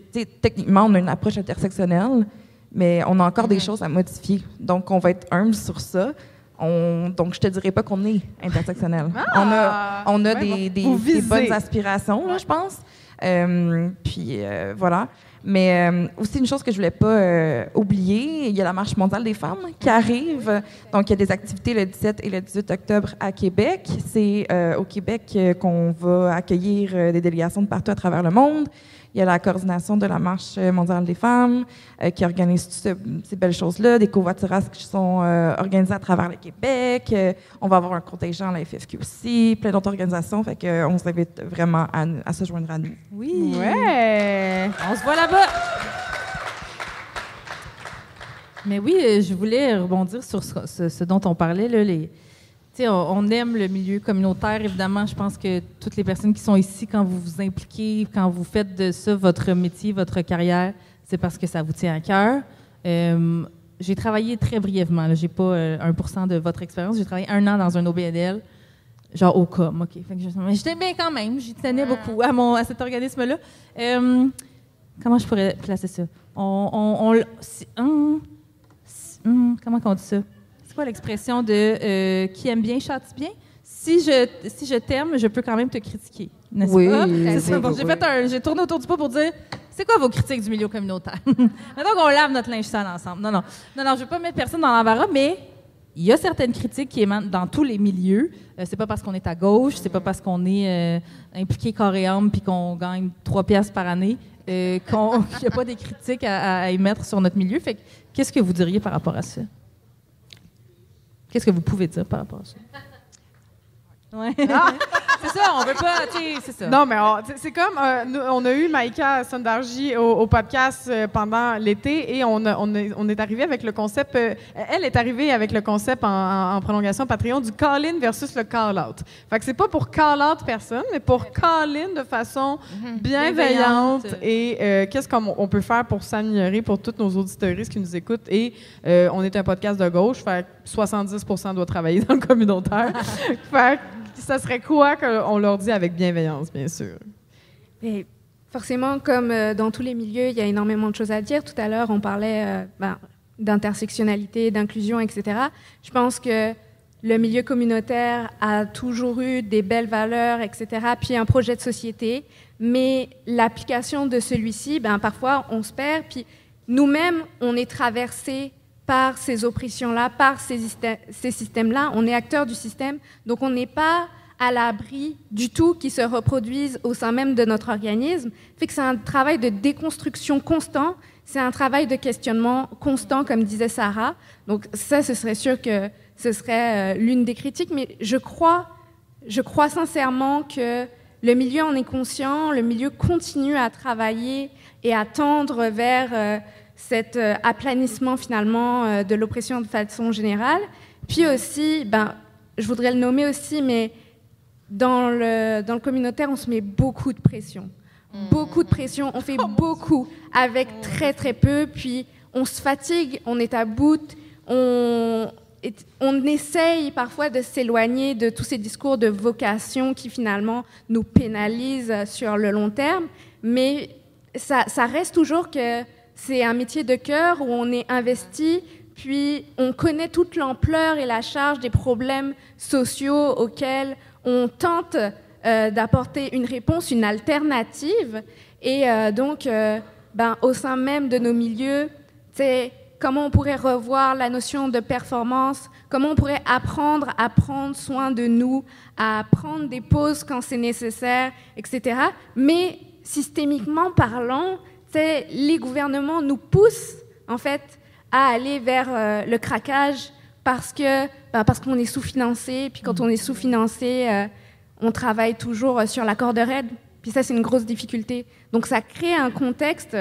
[SPEAKER 6] techniquement, on a une approche intersectionnelle, mais on a encore des choses à modifier. Donc, on va être humble sur ça. Donc, je te dirais pas qu'on est intersectionnel. On a des bonnes aspirations, là, je pense. Puis, voilà. Mais aussi, une chose que je voulais pas oublier, il y a la Marche mondiale des femmes qui arrive. Donc, il y a des activités le 17 et le 18 octobre à Québec. C'est au Québec qu'on va accueillir des délégations de partout à travers le monde. Il y a la coordination de la Marche mondiale des femmes qui organise toutes ces belles choses-là, des covoiturages qui sont organisés à travers le Québec. On va avoir un contingent à la FFQ aussi, plein d'autres organisations. Fait qu'on vous invite vraiment à se joindre à nous.
[SPEAKER 1] Oui.
[SPEAKER 2] Ouais.
[SPEAKER 1] On se voit là-bas. Mais oui, je voulais rebondir sur ce dont on parlait, là, on aime le milieu communautaire, évidemment. Je pense que toutes les personnes qui sont ici, quand vous vous impliquez, quand vous faites de ça votre métier, votre carrière, c'est parce que ça vous tient à cœur. J'ai travaillé très brièvement. Je n'ai pas 1% de votre expérience. J'ai travaillé 1 an dans un OBNL. Genre au com, OK. Fait que j'étais bien quand même, j'y tenais beaucoup à cet organisme-là. Comment je pourrais placer ça? Comment on dit ça? C'est quoi l'expression de qui aime bien châtie bien? Si je t'aime, je peux quand même te critiquer, n'est-ce pas? C'est ça. Bon, j'ai tourné autour du pot pour dire, c'est quoi vos critiques du milieu communautaire? Maintenant qu'on lave notre linge sale ensemble. Non, je ne veux pas mettre personne dans l'embarras, mais il y a certaines critiques qui émanent dans tous les milieux. C'est pas parce qu'on est à gauche, c'est pas parce qu'on est impliqué corps et âme puis qu'on gagne 3 piastres par année qu'il n'y a pas des critiques à émettre sur notre milieu. Fait que, qu'est-ce que vous diriez par rapport à ça? Qu'est-ce que vous pouvez dire par rapport à ça? Ouais. C'est ça, on veut pas, c'est ça.
[SPEAKER 2] Non, mais c'est comme, on a eu Maïka Sondarji au podcast pendant l'été et on est arrivé avec le concept, elle est arrivée avec le concept en prolongation Patreon du call-in versus le call-out. Fait que c'est pas pour call-out personne, mais pour call-in de façon bienveillante et qu'est-ce qu'on peut faire pour s'améliorer pour toutes nos auditeuristes qui nous écoutent. Et on est un podcast de gauche, fait que 70% doit travailler dans le communautaire. Fait que ça serait quoi qu'on leur dit avec bienveillance, bien sûr?
[SPEAKER 4] Et forcément, comme dans tous les milieux, il y a énormément de choses à dire. Tout à l'heure, on parlait d'intersectionnalité, d'inclusion, etc. Je pense que le milieu communautaire a toujours eu des belles valeurs, etc., puis un projet de société. Mais l'application de celui-ci, parfois, on se perd. Puis nous-mêmes, on est traversés par ces oppressions-là, par ces systèmes-là. On est acteurs du système, donc on n'est pas à l'abri du tout qui se reproduisent au sein même de notre organisme. Fait que c'est un travail de déconstruction constant, c'est un travail de questionnement constant, comme disait Sarah. Donc ça, ce serait sûr que ce serait l'une des critiques, mais je crois sincèrement que le milieu en est conscient, le milieu continue à travailler et à tendre vers cet aplanissement finalement de l'oppression de façon générale. Puis aussi, je voudrais le nommer aussi, mais dans le communautaire, on se met beaucoup de pression. Beaucoup de pression, on fait beaucoup avec très très peu, puis on se fatigue, on est à bout, on essaye parfois de s'éloigner de tous ces discours de vocation qui finalement nous pénalisent sur le long terme, mais ça reste toujours que c'est un métier de cœur où on est investi, puis on connaît toute l'ampleur et la charge des problèmes sociaux auxquels on tente d'apporter une réponse, une alternative. Et donc, au sein même de nos milieux, comment on pourrait revoir la notion de performance, comment on pourrait apprendre à prendre soin de nous, à prendre des pauses quand c'est nécessaire, etc. Mais systémiquement parlant, les gouvernements nous poussent en fait à aller vers le craquage parce qu'on est sous-financé. Puis quand on est sous-financé, on travaille toujours sur la corde raide. Puis ça, c'est une grosse difficulté. Donc ça crée un contexte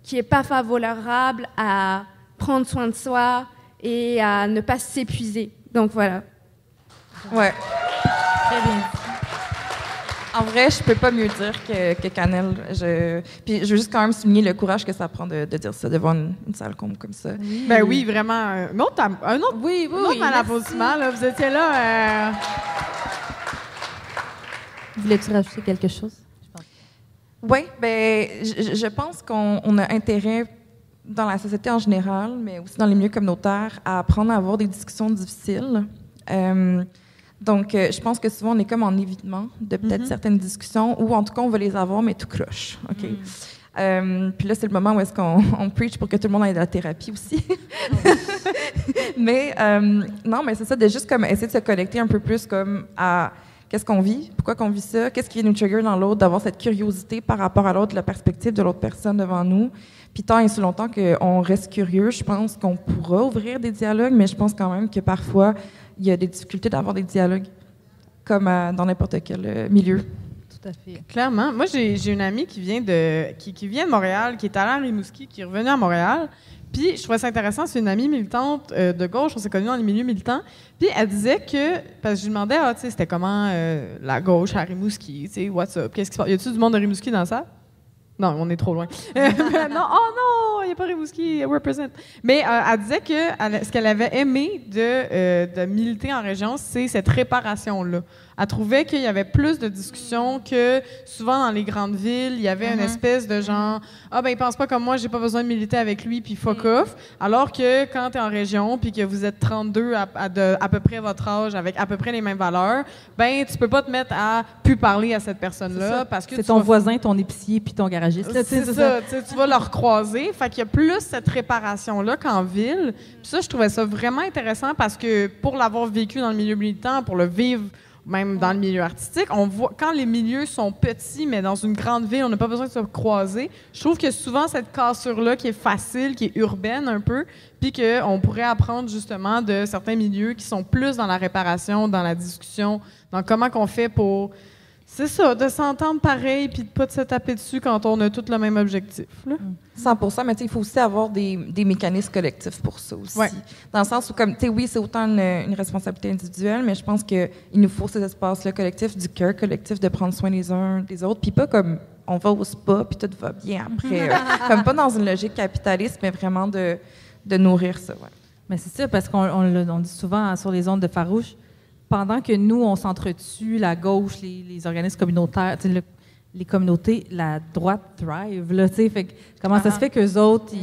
[SPEAKER 4] qui n'est pas favorable à prendre soin de soi et à ne pas s'épuiser. Donc voilà.
[SPEAKER 6] Ouais. Très bien. En vrai, je peux pas mieux dire que Canel. Puis je veux juste quand même souligner le courage que ça prend de dire ça devant une salle comme ça.
[SPEAKER 2] Oui. Oui, vraiment. Un autre mal applaudissement, là. Vous étiez là.
[SPEAKER 1] Voulais-tu rajouter quelque chose?
[SPEAKER 6] Oui, je pense qu'on a intérêt dans la société en général, mais aussi dans les milieux communautaires, à apprendre à avoir des discussions difficiles. Donc, je pense que souvent, on est comme en évitement de peut-être certaines discussions, ou en tout cas, on va les avoir, mais tout croche. OK? Puis là, c'est le moment où est-ce qu'on preach pour que tout le monde ait de la thérapie aussi. Mais non, mais c'est ça, de juste comme essayer de se connecter un peu plus comme à qu'est-ce qu'on vit, pourquoi qu'on vit ça, qu'est-ce qui nous trigger dans l'autre, d'avoir cette curiosité par rapport à l'autre, la perspective de l'autre personne devant nous. Puis tant et si longtemps qu'on reste curieux, je pense qu'on pourra ouvrir des dialogues, mais je pense quand même que parfois, il y a des difficultés d'avoir des dialogues, comme dans n'importe quel milieu.
[SPEAKER 1] Tout à fait.
[SPEAKER 2] Clairement. Moi, j'ai une amie qui vient de Montréal, qui est allée à Rimouski, qui est revenue à Montréal. Puis, je trouvais ça intéressant, c'est une amie militante de gauche, on s'est connus dans les milieux militants. Puis, elle disait que, parce que je lui demandais, tu sais, c'était comment la gauche à Rimouski, tu sais, what's up, qu'est-ce qui se passe? Y a-tu du monde de Rimouski dans ça? Non, on est trop loin. Non, il n'y a pas Rimouski, represent. Mais elle disait que ce qu'elle avait aimé de militer en région, c'est cette réparation-là. Elle trouvait qu'il y avait plus de discussions que souvent dans les grandes villes, il y avait une espèce de genre « Ah, ben il pense pas comme moi, j'ai pas besoin de militer avec lui, puis fuck off ». Alors que quand tu es en région, puis que vous êtes 32 à peu près votre âge, avec à peu près les mêmes valeurs, ben tu peux pas te mettre à plus parler à cette personne-là. Parce que
[SPEAKER 1] c'est ton voisin, ton épicier, puis ton garagiste.
[SPEAKER 2] C'est ça. Tu vas le recroiser. Fait qu'il y a plus cette réparation-là qu'en ville. Puis ça, je trouvais ça vraiment intéressant parce que pour l'avoir vécu dans le milieu militant, pour le vivre même dans le milieu artistique, on voit quand les milieux sont petits, mais dans une grande ville, on n'a pas besoin de se croiser. Je trouve que souvent cette cassure-là qui est facile, qui est urbaine un peu, puis qu'on pourrait apprendre justement de certains milieux qui sont plus dans la réparation, dans la discussion, dans comment qu'on fait pour... C'est ça, de s'entendre pareil puis de pas de se taper dessus quand on a tous le même objectif. Là.
[SPEAKER 6] 100%, mais il faut aussi avoir des mécanismes collectifs pour ça aussi.
[SPEAKER 2] Ouais.
[SPEAKER 6] Dans le sens où, comme, oui, c'est autant une responsabilité individuelle, mais je pense qu'il nous faut ces espaces-là collectifs, du cœur collectif, de prendre soin les uns des autres, puis pas comme on va au spa puis tout va bien après. Comme pas dans une logique capitaliste, mais vraiment de nourrir ça. Ouais.
[SPEAKER 1] Mais c'est ça, parce qu'on dit souvent sur les ondes de Farouche, pendant que nous, on s'entretue, la gauche, les organismes communautaires, les communautés, la droite thrive. Là, fait que, comment ça se fait qu'eux autres,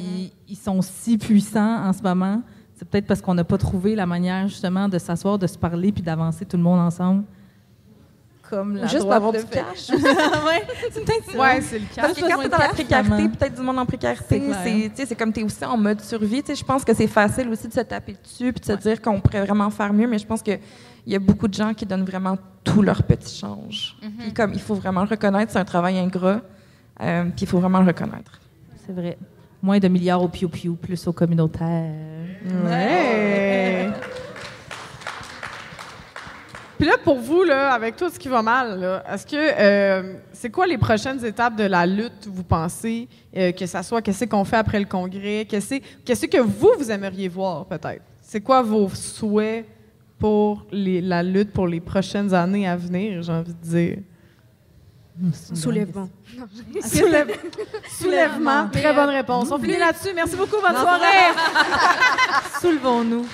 [SPEAKER 1] ils sont si puissants en ce moment? C'est peut-être parce qu'on n'a pas trouvé la manière, justement, de s'asseoir, de se parler puis d'avancer tout le monde ensemble. Comme la
[SPEAKER 6] juste
[SPEAKER 1] droite
[SPEAKER 6] avoir
[SPEAKER 1] le
[SPEAKER 6] du
[SPEAKER 1] fait.
[SPEAKER 6] cash.
[SPEAKER 2] C'est le cas.
[SPEAKER 6] Parce que quand t'es dans la précarité, peut-être du monde en précarité, c'est comme t'es aussi en mode survie. Je pense que c'est facile aussi de se taper dessus puis de se dire qu'on pourrait vraiment faire mieux, mais je pense qu'il y a beaucoup de gens qui donnent vraiment tout leur petit change. Puis comme il faut vraiment le reconnaître, c'est un travail ingrat, puis il faut vraiment le reconnaître.
[SPEAKER 1] C'est vrai. Moins de milliards au piou-piou, plus au communautaire.
[SPEAKER 2] Ouais! Puis là, pour vous, là, avec tout ce qui va mal, là, est-ce que c'est quoi les prochaines étapes de la lutte, vous pensez, que ça soit qu'est-ce qu'on fait après le congrès, qu'est-ce que vous aimeriez voir, peut-être? C'est quoi vos souhaits pour la lutte pour les prochaines années à venir, j'ai envie de dire?
[SPEAKER 4] Soulèvement.
[SPEAKER 2] Soulèvement. Très bonne réponse. On finit là-dessus. Merci beaucoup. Bonne soirée.
[SPEAKER 1] Soulevons-nous.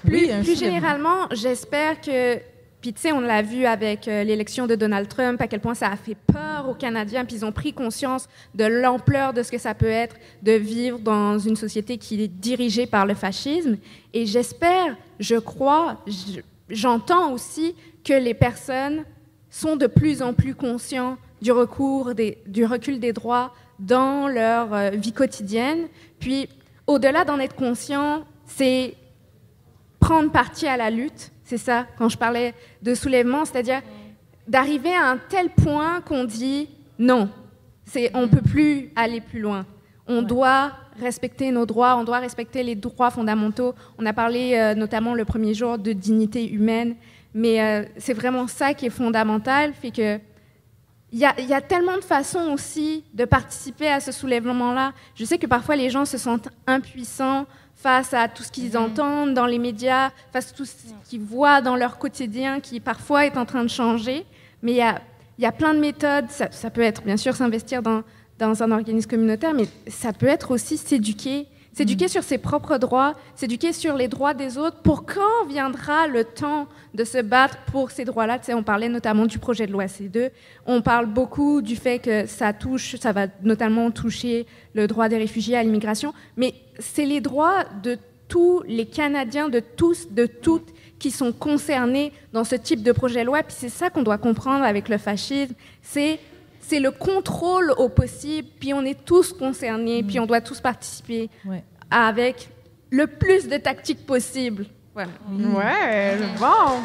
[SPEAKER 4] Plus généralement, j'espère que... Puis, tu sais, on l'a vu avec l'élection de Donald Trump, à quel point ça a fait peur aux Canadiens, puis ils ont pris conscience de l'ampleur de ce que ça peut être de vivre dans une société qui est dirigée par le fascisme. Et j'espère, je crois, j'entends aussi que les personnes sont de plus en plus conscients du recul des droits dans leur vie quotidienne. Puis, au-delà d'en être conscient, c'est prendre parti à la lutte, c'est ça, quand je parlais de soulèvement, c'est-à-dire d'arriver à un tel point qu'on dit non, on ne peut plus aller plus loin. On doit respecter nos droits, on doit respecter les droits fondamentaux. On a parlé notamment le premier jour de dignité humaine, mais c'est vraiment ça qui est fondamental, fait que il y a tellement de façons aussi de participer à ce soulèvement-là. Je sais que parfois les gens se sentent impuissants face à tout ce qu'ils entendent dans les médias, face à tout ce qu'ils voient dans leur quotidien qui parfois est en train de changer. Mais il y a plein de méthodes. Ça peut être, bien sûr, s'investir dans un organisme communautaire, mais ça peut être aussi s'éduquer sur ses propres droits, s'éduquer sur les droits des autres. Pour quand viendra le temps de se battre pour ces droits-là? Tu sais, on parlait notamment du projet de loi C2. On parle beaucoup du fait que ça va notamment toucher le droit des réfugiés à l'immigration. Mais c'est les droits de tous les Canadiens, de tous, de toutes, qui sont concernés dans ce type de projet de loi. Puis c'est ça qu'on doit comprendre avec le fascisme. C'est le contrôle au possible, puis on est tous concernés, puis on doit tous participer avec le plus de tactique possible. Voilà.
[SPEAKER 2] Ouais, bon.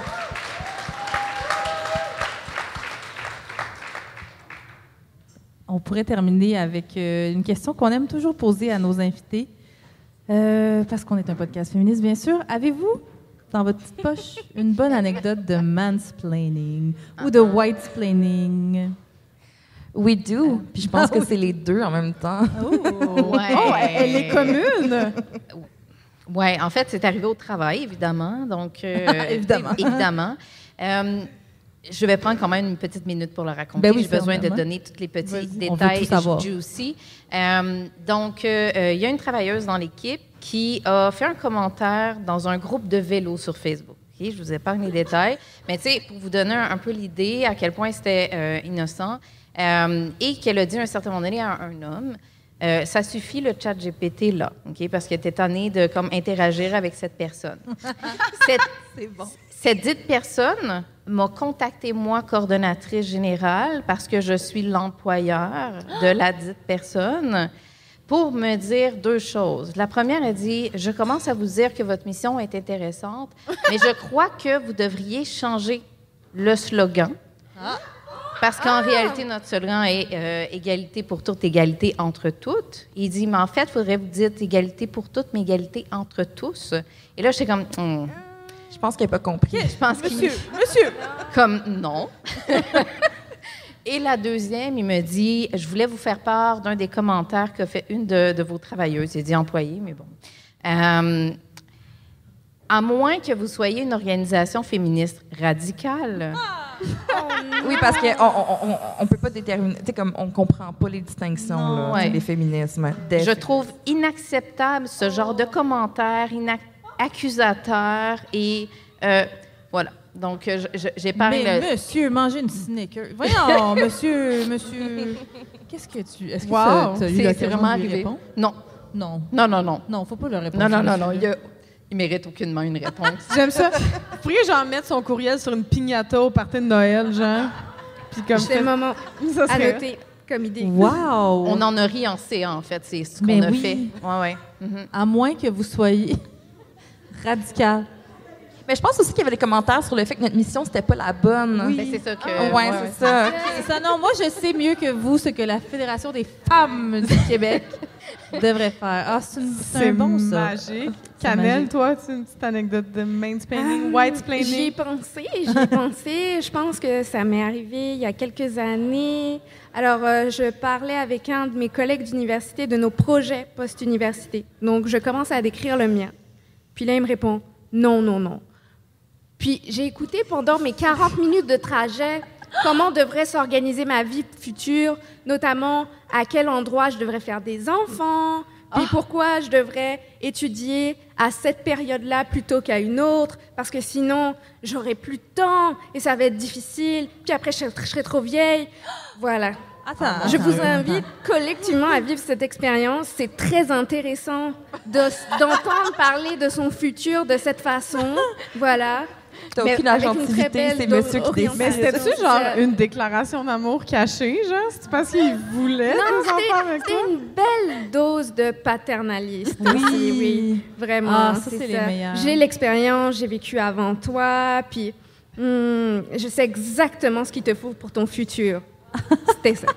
[SPEAKER 1] On pourrait terminer avec une question qu'on aime toujours poser à nos invités, parce qu'on est un podcast féministe, bien sûr. Avez-vous, dans votre petite poche, une bonne anecdote de mansplaining ou de whitesplaining?
[SPEAKER 6] We do. Puis je pense que c'est les deux en même temps.
[SPEAKER 2] Elle est commune.
[SPEAKER 5] Oui, en fait, c'est arrivé au travail, évidemment. Donc, évidemment. Je vais prendre quand même une petite minute pour le raconter. J'ai besoin de donner tous les petits détails juicy. Donc, il y a une travailleuse dans l'équipe qui a fait un commentaire dans un groupe de vélo sur Facebook. Je vous épargne les détails. Mais tu sais, pour vous donner un peu l'idée à quel point c'était innocent, et qu'elle a dit à un certain moment donné à un homme, ça suffit le chat GPT là, parce que tu es tanné de comme, interagir avec cette personne. C'est bon. Cette dite personne m'a contacté, moi, coordonnatrice générale, parce que je suis l'employeur de la dite personne, pour me dire 2 choses. La première, elle dit, je commence à vous dire que votre mission est intéressante, mais je crois que vous devriez changer le slogan. Parce qu'en réalité, notre slogan est égalité pour toutes, égalité entre toutes. Il dit, mais en fait, il faudrait vous dire égalité pour toutes, mais égalité entre tous. Et là, j'étais comme...
[SPEAKER 6] Je pense qu'elle n'a pas compris.
[SPEAKER 5] Je pense
[SPEAKER 2] Monsieur!
[SPEAKER 5] Comme, non. Et la deuxième, il me dit, je voulais vous faire part d'un des commentaires qu'a fait une de vos travailleuses. Il dit employée, mais bon. À moins que vous soyez une organisation féministe radicale.
[SPEAKER 6] Oui, parce qu'on ne peut pas déterminer, tu sais, comme on ne comprend pas les distinctions, là, des féminismes.
[SPEAKER 5] Je trouve inacceptable ce genre de commentaires accusateur et voilà. Donc, j'ai parlé...
[SPEAKER 1] Mais monsieur, mangez une Snickers. Voyons, monsieur... Qu'est-ce que tu... Est-ce que ça a eu l'occasion
[SPEAKER 5] vraiment
[SPEAKER 1] de lui
[SPEAKER 5] arrivé?
[SPEAKER 1] répondre?
[SPEAKER 5] Non.
[SPEAKER 1] Non.
[SPEAKER 5] Non,
[SPEAKER 1] faut pas leur répondre.
[SPEAKER 5] Non. Il mérite aucunement une réponse.
[SPEAKER 2] J'aime ça. Vous pourriez, genre, mettre son courriel sur une piñata au party de Noël, genre? Puis comme
[SPEAKER 4] C'est le moment
[SPEAKER 2] ça
[SPEAKER 4] à
[SPEAKER 2] serait...
[SPEAKER 4] noter comme idée.
[SPEAKER 1] Wow!
[SPEAKER 5] On en a ri en CA, en fait. C'est ce qu'on a fait. Ouais. Mm-hmm.
[SPEAKER 1] À moins que vous soyez radical.
[SPEAKER 6] Mais je pense aussi qu'il y avait des commentaires sur le fait que notre mission, c'était pas la bonne.
[SPEAKER 5] Oui. Ben, c'est ça que...
[SPEAKER 6] Ouais, c'est ça.
[SPEAKER 1] C'est ça. Non, moi, je sais mieux que vous ce que la Fédération des femmes du Québec devrait faire. Ah, c'est un bon, ça.
[SPEAKER 2] Magique. Cannelle, toi, tu as une petite anecdote de mansplaining, whitesplaining?
[SPEAKER 4] J'y ai pensé. Je pense que ça m'est arrivé il y a quelques années. Alors, je parlais avec un de mes collègues d'université de nos projets post-université. Donc, je commence à décrire le mien. Puis là, il me répond « Non. » Puis j'ai écouté pendant mes 40 minutes de trajet comment devrait s'organiser ma vie future, notamment à quel endroit je devrais faire des enfants, puis pourquoi je devrais étudier à cette période-là plutôt qu'à une autre, parce que sinon, j'aurais plus de temps et ça va être difficile, puis après, je serai trop vieille. Voilà. Je vous invite collectivement à vivre cette expérience. C'est très intéressant d'entendre parler de son futur de cette façon. Voilà.
[SPEAKER 6] T'as aucune agentivité, c'est monsieur qui décide.
[SPEAKER 2] Mais c'était-tu genre une déclaration d'amour cachée, genre? C'est parce qu'il voulait des enfants avec toi?
[SPEAKER 4] C'était une belle dose de paternalisme. Oui. Vraiment.
[SPEAKER 1] Ah, ça, c'est les meilleurs.
[SPEAKER 4] J'ai l'expérience, j'ai vécu avant toi, puis je sais exactement ce qu'il te faut pour ton futur. C'était ça.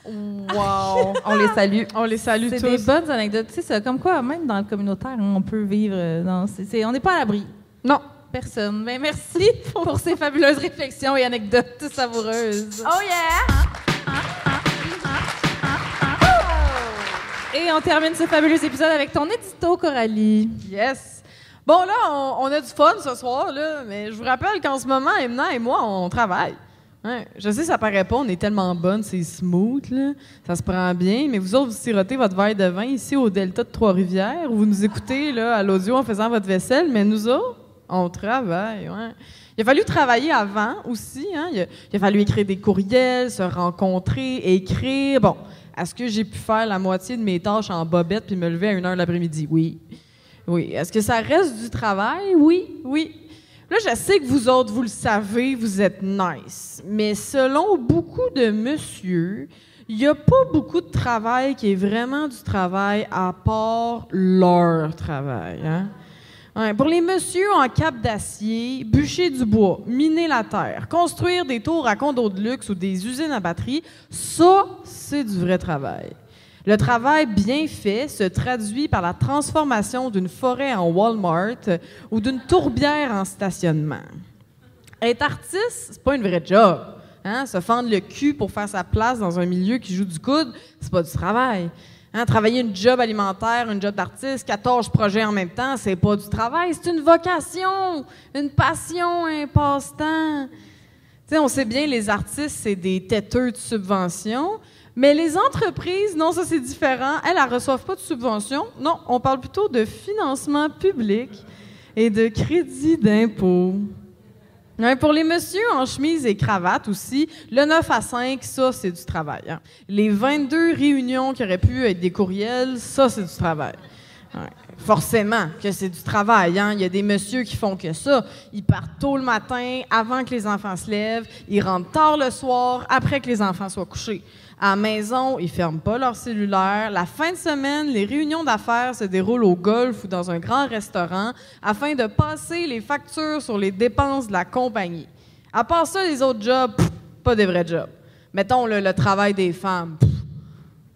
[SPEAKER 2] Wow!
[SPEAKER 6] On les salue.
[SPEAKER 2] On les salue tous.
[SPEAKER 1] C'est des bonnes anecdotes. Tu sais, c'est comme quoi, même dans le communautaire, on peut vivre... on n'est pas à l'abri.
[SPEAKER 2] Non.
[SPEAKER 1] Personne. Mais merci pour ces fabuleuses réflexions et anecdotes savoureuses.
[SPEAKER 3] Oh yeah!
[SPEAKER 1] Et on termine ce fabuleux épisode avec ton édito, Coralie.
[SPEAKER 2] Yes! Bon, là, on a du fun ce soir, là, mais je vous rappelle qu'en ce moment, Emna et moi, on travaille. Ouais, je sais, ça paraît pas, on est tellement bonnes, c'est smooth, là. Ça se prend bien, mais vous autres, vous sirotez votre verre de vin ici au Delta de Trois-Rivières, où vous nous écoutez là, à l'audio en faisant votre vaisselle, mais nous autres, on travaille, ouais. Il a fallu travailler avant aussi, hein. Il a fallu écrire des courriels, se rencontrer, écrire. Bon, est-ce que j'ai pu faire la moitié de mes tâches en bobette puis me lever à 1h de l'après-midi? Oui. Oui. Est-ce que ça reste du travail? Oui. Là, je sais que vous autres, vous le savez, vous êtes nice. Mais selon beaucoup de messieurs, il n'y a pas beaucoup de travail qui est vraiment du travail à part leur travail. Hein? Ouais, pour les messieurs en cape d'acier, bûcher du bois, miner la terre, construire des tours à condos de luxe ou des usines à batterie, ça, c'est du vrai travail. Le travail bien fait se traduit par la transformation d'une forêt en Walmart ou d'une tourbière en stationnement. Être artiste, c'est pas une vraie job. Hein? Se fendre le cul pour faire sa place dans un milieu qui joue du coude, c'est pas du travail. Hein? Travailler une job alimentaire, une job d'artiste, 14 projets en même temps, c'est pas du travail, c'est une vocation, une passion, un passe-temps. T'sais, on sait bien, les artistes, c'est des têteux de subventions. Mais les entreprises, non, ça c'est différent. Elles ne reçoivent pas de subventions. Non, on parle plutôt de financement public. et de crédit d'impôt. Ouais, pour les messieurs en chemise et cravate aussi, le 9 à 5, ça, c'est du travail. Hein. Les 22 réunions qui auraient pu être des courriels, ça, c'est du travail. Ouais. Forcément que c'est du travail. Hein. Il y a des messieurs qui font que ça. Ils partent tôt le matin, avant que les enfants se lèvent. Ils rentrent tard le soir, après que les enfants soient couchés. À la maison, ils ferment pas leur cellulaire. La fin de semaine, les réunions d'affaires se déroulent au golf ou dans un grand restaurant afin de passer les factures sur les dépenses de la compagnie. À part ça, les autres jobs, pas des vrais jobs. Mettons le travail des femmes.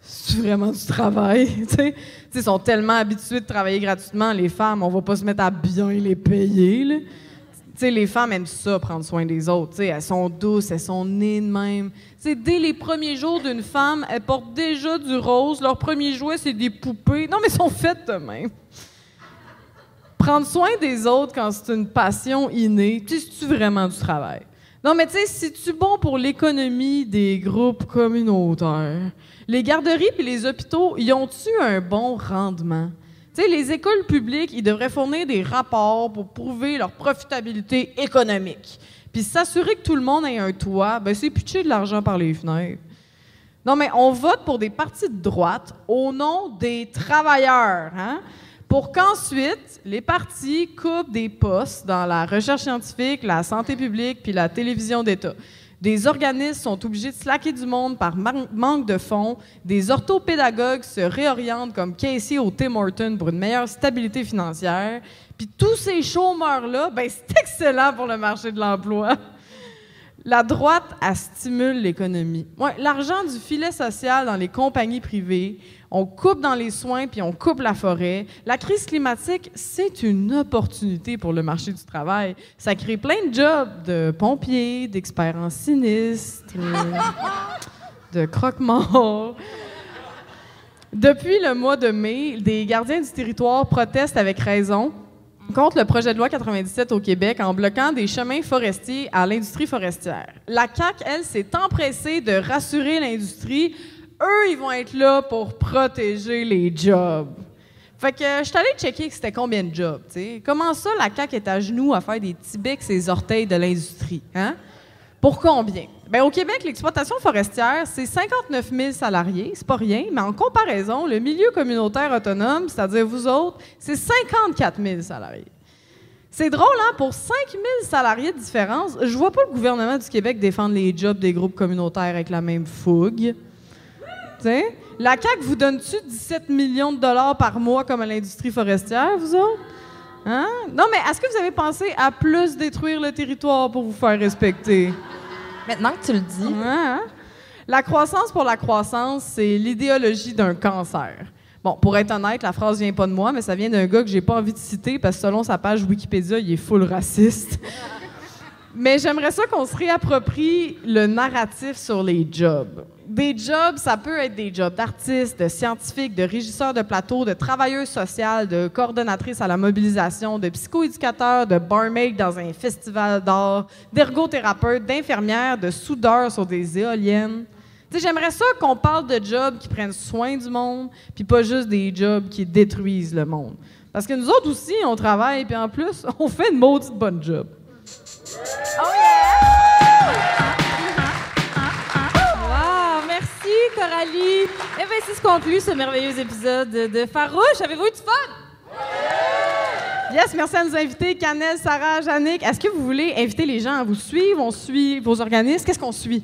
[SPEAKER 2] C'est vraiment du travail, tu sais. Ils sont tellement habitués de travailler gratuitement, les femmes, on va pas se mettre à bien les payer, là. Tu sais, les femmes aiment ça, prendre soin des autres. Tu sais, elles sont douces, elles sont nées de même. Tu sais, dès les premiers jours d'une femme, elles portent déjà du rose. Leur premier jouet, c'est des poupées. Non, mais elles sont faites de même. Prendre soin des autres quand c'est une passion innée, tu sais, c'est-tu vraiment du travail? Non, mais tu sais, c'est-tu bon pour l'économie des groupes communautaires? Les garderies puis les hôpitaux, y ont-tu un bon rendement? Tu sais, les écoles publiques, ils devraient fournir des rapports pour prouver leur profitabilité économique. Puis s'assurer que tout le monde ait un toit, ben c'est pitcher de l'argent par les fenêtres. Non, mais on vote pour des partis de droite au nom des travailleurs, hein? Pour qu'ensuite, les partis coupent des postes dans la recherche scientifique, la santé publique puis la télévision d'État. Des organismes sont obligés de slacker du monde par manque de fonds. Des orthopédagogues se réorientent comme Casey au Tim Hortons pour une meilleure stabilité financière. Puis tous ces chômeurs-là, ben c'est excellent pour le marché de l'emploi. La droite, elle stimule l'économie. Ouais, l'argent du filet social dans les compagnies privées, on coupe dans les soins puis on coupe la forêt. La crise climatique, c'est une opportunité pour le marché du travail. Ça crée plein de jobs de pompiers, d'experts en sinistres, de croque-morts. Depuis le mois de mai, des gardiens du territoire protestent avec raison contre le projet de loi 97 au Québec en bloquant des chemins forestiers à l'industrie forestière. La CAQ, elle, s'est empressée de rassurer l'industrie. Eux, ils vont être là pour protéger les jobs. Fait que je suis allée checker que c'était combien de jobs, tu sais. Comment ça, la CAQ est à genoux à faire des petits becs ses orteils de l'industrie, hein? Pour combien? Bien, au Québec, l'exploitation forestière, c'est 59 000 salariés, c'est pas rien, mais en comparaison, le milieu communautaire autonome, c'est-à-dire vous autres, c'est 54 000 salariés. C'est drôle, hein? Pour 5 000 salariés de différence, je vois pas le gouvernement du Québec défendre les jobs des groupes communautaires avec la même fougue. T'sais? La CAQ vous donne-tu 17 millions de dollars par mois comme à l'industrie forestière, vous autres? Hein? Non, mais est-ce que vous avez pensé à plus détruire le territoire pour vous faire respecter?
[SPEAKER 6] Maintenant que tu le dis.
[SPEAKER 2] Hein? La croissance pour la croissance, c'est l'idéologie d'un cancer. Bon, pour être honnête, la phrase vient pas de moi, mais ça vient d'un gars que j'ai pas envie de citer parce que selon sa page Wikipédia, il est full raciste. Mais j'aimerais ça qu'on se réapproprie le narratif sur les jobs. Des jobs, ça peut être des jobs d'artistes, de scientifiques, de régisseurs de plateau, de travailleuses sociales, de coordonnatrices à la mobilisation, de psychoéducateurs, de barmaid dans un festival d'art, d'ergothérapeutes, d'infirmières, de soudeurs sur des éoliennes. Tu sais, j'aimerais ça qu'on parle de jobs qui prennent soin du monde, puis pas juste des jobs qui détruisent le monde. Parce que nous autres aussi, on travaille, puis en plus, on fait une maudite bonne job.
[SPEAKER 1] Oh yeah! Wow, merci Coralie. Eh bien, c'est ce conclut ce merveilleux épisode de Farouche. Avez-vous eu du fun?
[SPEAKER 2] Yes, merci à nous inviter, Canel, Sarah, Jannick. Est-ce que vous voulez inviter les gens à vous suivre? On suit vos organismes. Qu'est-ce qu'on suit?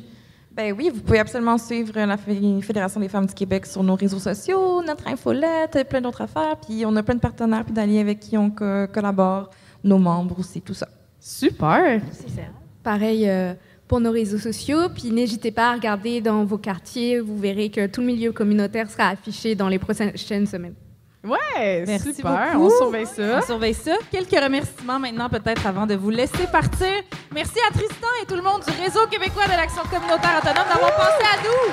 [SPEAKER 6] Ben oui, vous pouvez absolument suivre la Fédération des femmes du Québec sur nos réseaux sociaux, notre infolette, plein d'autres affaires. Puis on a plein de partenaires puis d'alliés avec qui on collabore, nos membres aussi, tout ça.
[SPEAKER 2] Super!
[SPEAKER 4] C'est ça. Pareil pour nos réseaux sociaux. Puis n'hésitez pas à regarder dans vos quartiers. Vous verrez que tout le milieu communautaire sera affiché dans les prochaines semaines.
[SPEAKER 2] Ouais,
[SPEAKER 1] merci
[SPEAKER 2] super.
[SPEAKER 1] Beaucoup.
[SPEAKER 2] On surveille ça.
[SPEAKER 1] On surveille ça. Quelques remerciements maintenant, peut-être, avant de vous laisser partir. Merci à Tristan et tout le monde du Réseau québécois de l'Action communautaire autonome d'avoir pensé à nous.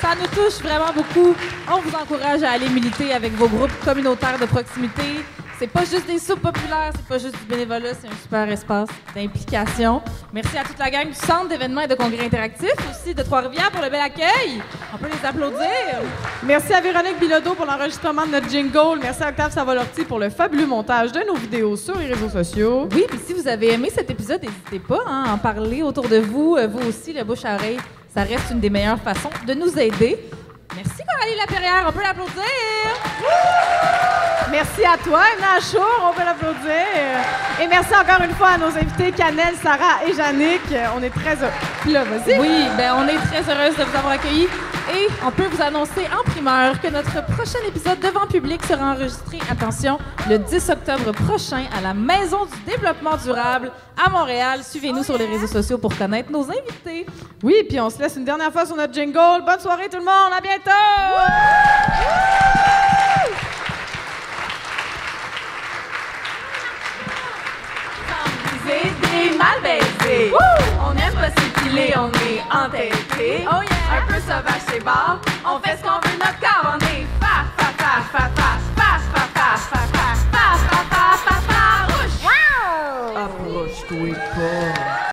[SPEAKER 1] Ça nous touche vraiment beaucoup. On vous encourage à aller militer avec vos groupes communautaires de proximité. C'est pas juste des soupes populaires, c'est pas juste du bénévolat, c'est un super espace d'implication. Merci à toute la gang du Centre d'événements et de congrès interactifs, aussi de Trois-Rivières pour le bel accueil. On peut les applaudir.
[SPEAKER 2] Merci à Véronique Bilodeau pour l'enregistrement de notre jingle. Merci à Octave Savolorti pour le fabuleux montage de nos vidéos sur les réseaux sociaux.
[SPEAKER 1] Oui, puis si vous avez aimé cet épisode, n'hésitez pas à en parler autour de vous. Vous aussi, le bouche à oreille, ça reste une des meilleures façons de nous aider. Merci Coralie Laperrière, on peut l'applaudir.
[SPEAKER 2] Merci à toi, Emna Achour, on peut l'applaudir. Et merci encore une fois à nos invités, Canel, Sarah et Yannick. On est très heureux. Puis là, vas-y.
[SPEAKER 1] Oui, ben on est très heureuse de vous avoir accueillis. Et on peut vous annoncer en primeur que notre prochain épisode devant public sera enregistré, attention, le 10 octobre prochain à la Maison du développement durable à Montréal. Suivez-nous sur les réseaux sociaux pour connaître nos invités.
[SPEAKER 2] Oui, puis on se laisse une dernière fois sur notre jingle. Bonne soirée tout le monde, à bientôt!
[SPEAKER 3] Des mal baisés. On aime pas s'épiler, on est entêtés. Un peu sauvage, c'est bar. On fait ce qu'on veut, notre corps, on est